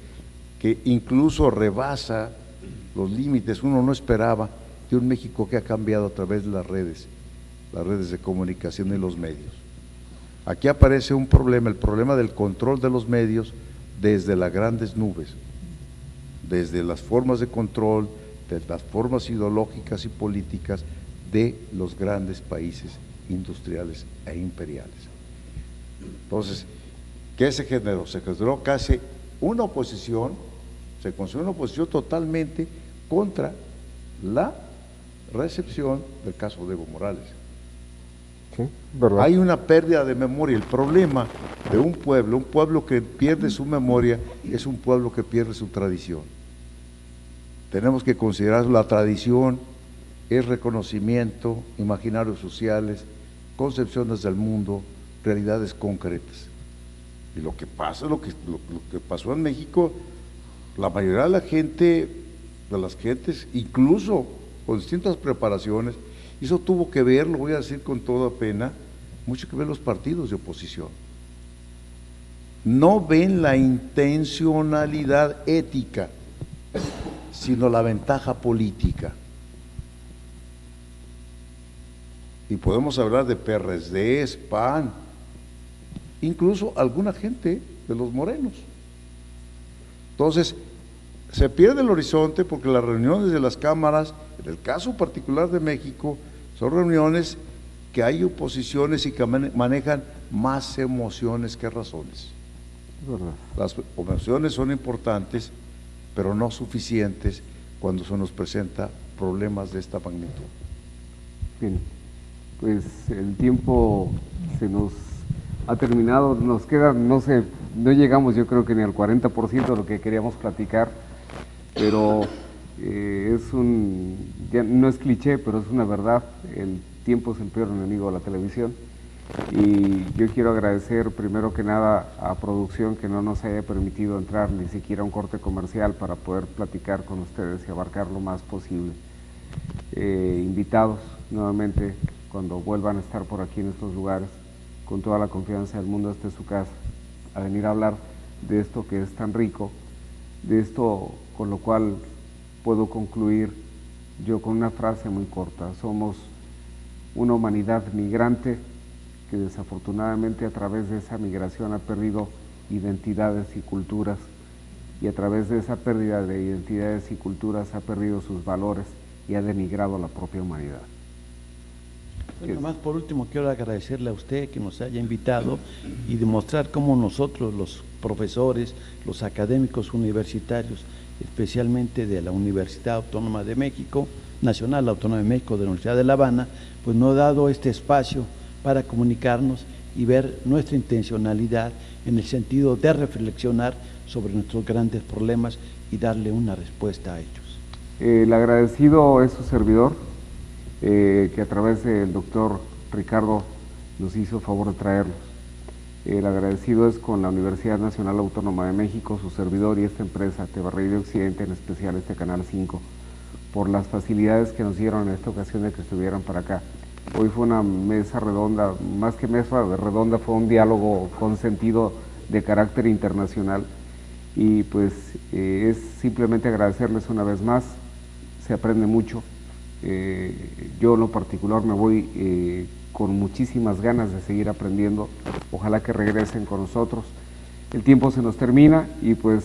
que incluso rebasa los límites, uno no esperaba, de un México que ha cambiado a través de las redes de comunicación y los medios. Aquí aparece un problema, el problema del control de los medios desde las grandes nubes, desde las formas de control, de las formas ideológicas y políticas de los grandes países industriales e imperiales. Entonces, ¿qué se generó? Se generó casi una oposición, se construyó una oposición totalmente contra la recepción del caso de Evo Morales. Sí, ¿verdad? Hay una pérdida de memoria. El problema de un pueblo que pierde su memoria es un pueblo que pierde su tradición. Tenemos que considerar la tradición, es reconocimiento, imaginarios sociales, concepciones del mundo, realidades concretas. Y lo que pasa, lo que pasó en México, la mayoría de la gente, de las gentes, incluso con distintas preparaciones, eso tuvo que ver, lo voy a decir con toda pena, mucho que ver los partidos de oposición. No ven la intencionalidad ética, sino la ventaja política. Y podemos hablar de PRD, PAN, incluso alguna gente de los morenos. Entonces, se pierde el horizonte porque las reuniones de las cámaras, en el caso particular de México, son reuniones que hay oposiciones y que manejan más emociones que razones. Las emociones son importantes, pero no suficientes cuando se nos presenta problemas de esta magnitud. Bien, pues el tiempo se nos ha terminado, nos queda, no sé, no llegamos yo creo que ni al 40% de lo que queríamos platicar, pero ya no es cliché, pero es una verdad, el tiempo es el peor enemigo de la televisión. Y yo quiero agradecer primero que nada a producción que no nos haya permitido entrar ni siquiera a un corte comercial para poder platicar con ustedes y abarcar lo más posible. Invitados nuevamente cuando vuelvan a estar por aquí en estos lugares, con toda la confianza del mundo, esta es su casa, a venir a hablar de esto que es tan rico, de esto con lo cual puedo concluir yo con una frase muy corta: somos una humanidad migrante que desafortunadamente a través de esa migración ha perdido identidades y culturas, y a través de esa pérdida de identidades y culturas ha perdido sus valores y ha denigrado a la propia humanidad. Bueno, más por último quiero agradecerle a usted que nos haya invitado y demostrar cómo nosotros, los profesores, los académicos universitarios, especialmente de la Universidad Autónoma de México, Nacional Autónoma de México, de la Universidad de La Habana, pues nos ha dado este espacio para comunicarnos y ver nuestra intencionalidad en el sentido de reflexionar sobre nuestros grandes problemas y darle una respuesta a ellos. El agradecido es su servidor, que a través del doctor Ricardo nos hizo favor de traerlos. El agradecido es con la Universidad Nacional Autónoma de México, su servidor y esta empresa, TV Occidente, en especial este Canal 5, por las facilidades que nos dieron en esta ocasión de que estuvieran para acá. Hoy fue una mesa redonda, más que mesa redonda, fue un diálogo con sentido de carácter internacional, y pues es simplemente agradecerles una vez más. Se aprende mucho. Yo en lo particular me voy con muchísimas ganas de seguir aprendiendo. Ojalá que regresen con nosotros. El tiempo se nos termina y pues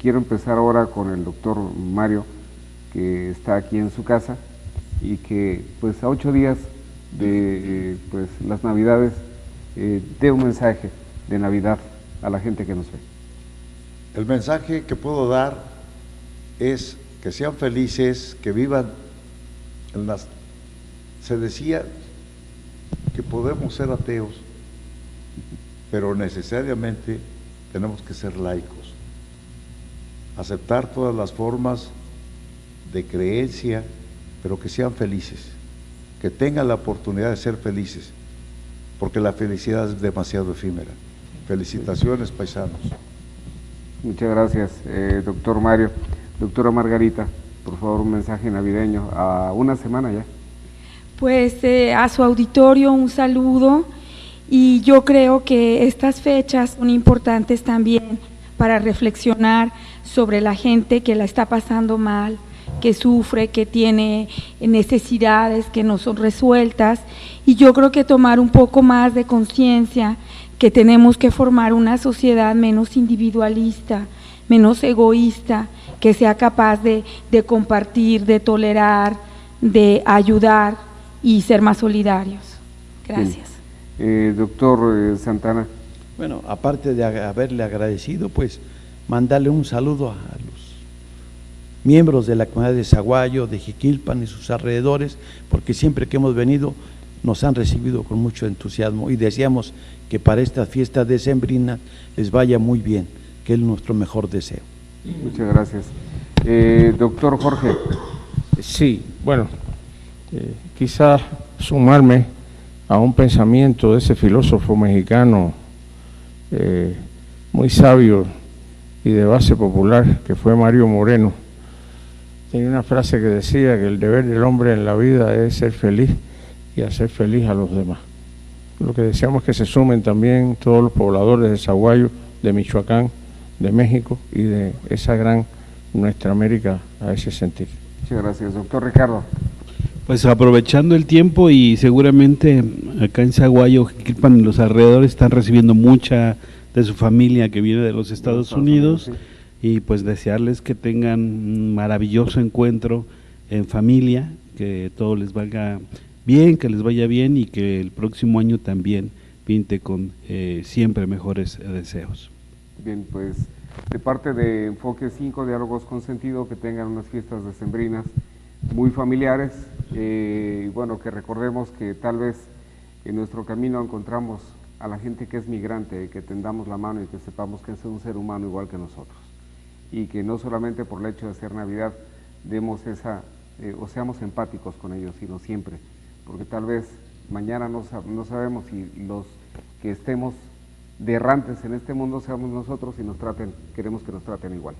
quiero empezar ahora con el doctor Mario, que está aquí en su casa y que pues a 8 días de pues las Navidades dé un mensaje de Navidad a la gente que nos ve. El mensaje que puedo dar es que sean felices, que vivan en las... Se decía que podemos ser ateos, pero necesariamente tenemos que ser laicos, aceptar todas las formas de creencia, pero que sean felices, que tengan la oportunidad de ser felices, porque la felicidad es demasiado efímera. Felicitaciones, paisanos. Muchas gracias, doctor Mario. Doctora Margarita, por favor, un mensaje navideño a una semana ya. Pues a su auditorio un saludo, y yo creo que estas fechas son importantes también para reflexionar sobre la gente que la está pasando mal, que sufre, que tiene necesidades que no son resueltas, y yo creo que tomar un poco más de conciencia que tenemos que formar una sociedad menos individualista, menos egoísta, que sea capaz de compartir, de tolerar, de ayudar y ser más solidarios. Gracias. Doctor Santana. Bueno, aparte de haberle agradecido, pues mandarle un saludo a miembros de la comunidad de Zaguayo, de Jiquilpan y sus alrededores, porque siempre que hemos venido nos han recibido con mucho entusiasmo y deseamos que para esta fiesta decembrina les vaya muy bien, que es nuestro mejor deseo. Muchas gracias. Doctor Jorge. Sí, bueno, quizás sumarme a un pensamiento de ese filósofo mexicano muy sabio y de base popular, que fue Mario Moreno. Tenía una frase que decía que el deber del hombre en la vida es ser feliz y hacer feliz a los demás. Lo que deseamos es que se sumen también todos los pobladores de Zaguayo, de Michoacán, de México y de esa gran nuestra América a ese sentido. Muchas gracias. Doctor Ricardo. Pues aprovechando el tiempo, y seguramente acá en Zaguayo, Jiquilpan y los alrededores están recibiendo mucha de su familia que viene de los Estados Unidos, sí. Y pues desearles que tengan un maravilloso encuentro en familia, que todo les valga bien, que les vaya bien y que el próximo año también pinte con siempre mejores deseos. Bien, pues de parte de Enfoque 5, Diálogos con Sentido, que tengan unas fiestas decembrinas muy familiares, y bueno, que recordemos que tal vez en nuestro camino encontramos a la gente que es migrante, que tendamos la mano y que sepamos que es un ser humano igual que nosotros, y que no solamente por el hecho de ser Navidad demos o seamos empáticos con ellos, sino siempre, porque tal vez mañana no sabemos si los que estemos de errantes en este mundo seamos nosotros y queremos que nos traten igual.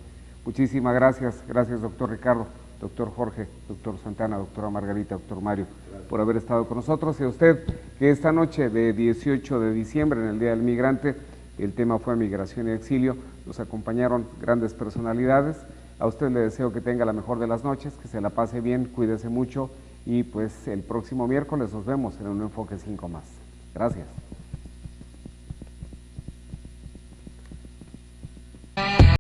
Muchísimas gracias, gracias doctor Ricardo, doctor Jorge, doctor Santana, doctora Margarita, doctor Mario, por haber estado con nosotros, y a usted que esta noche de 18 de diciembre, en el Día del Migrante, el tema fue migración y exilio, nos acompañaron grandes personalidades. A usted le deseo que tenga la mejor de las noches, que se la pase bien, cuídese mucho, y pues el próximo miércoles nos vemos en un Enfoque 5 más. Gracias.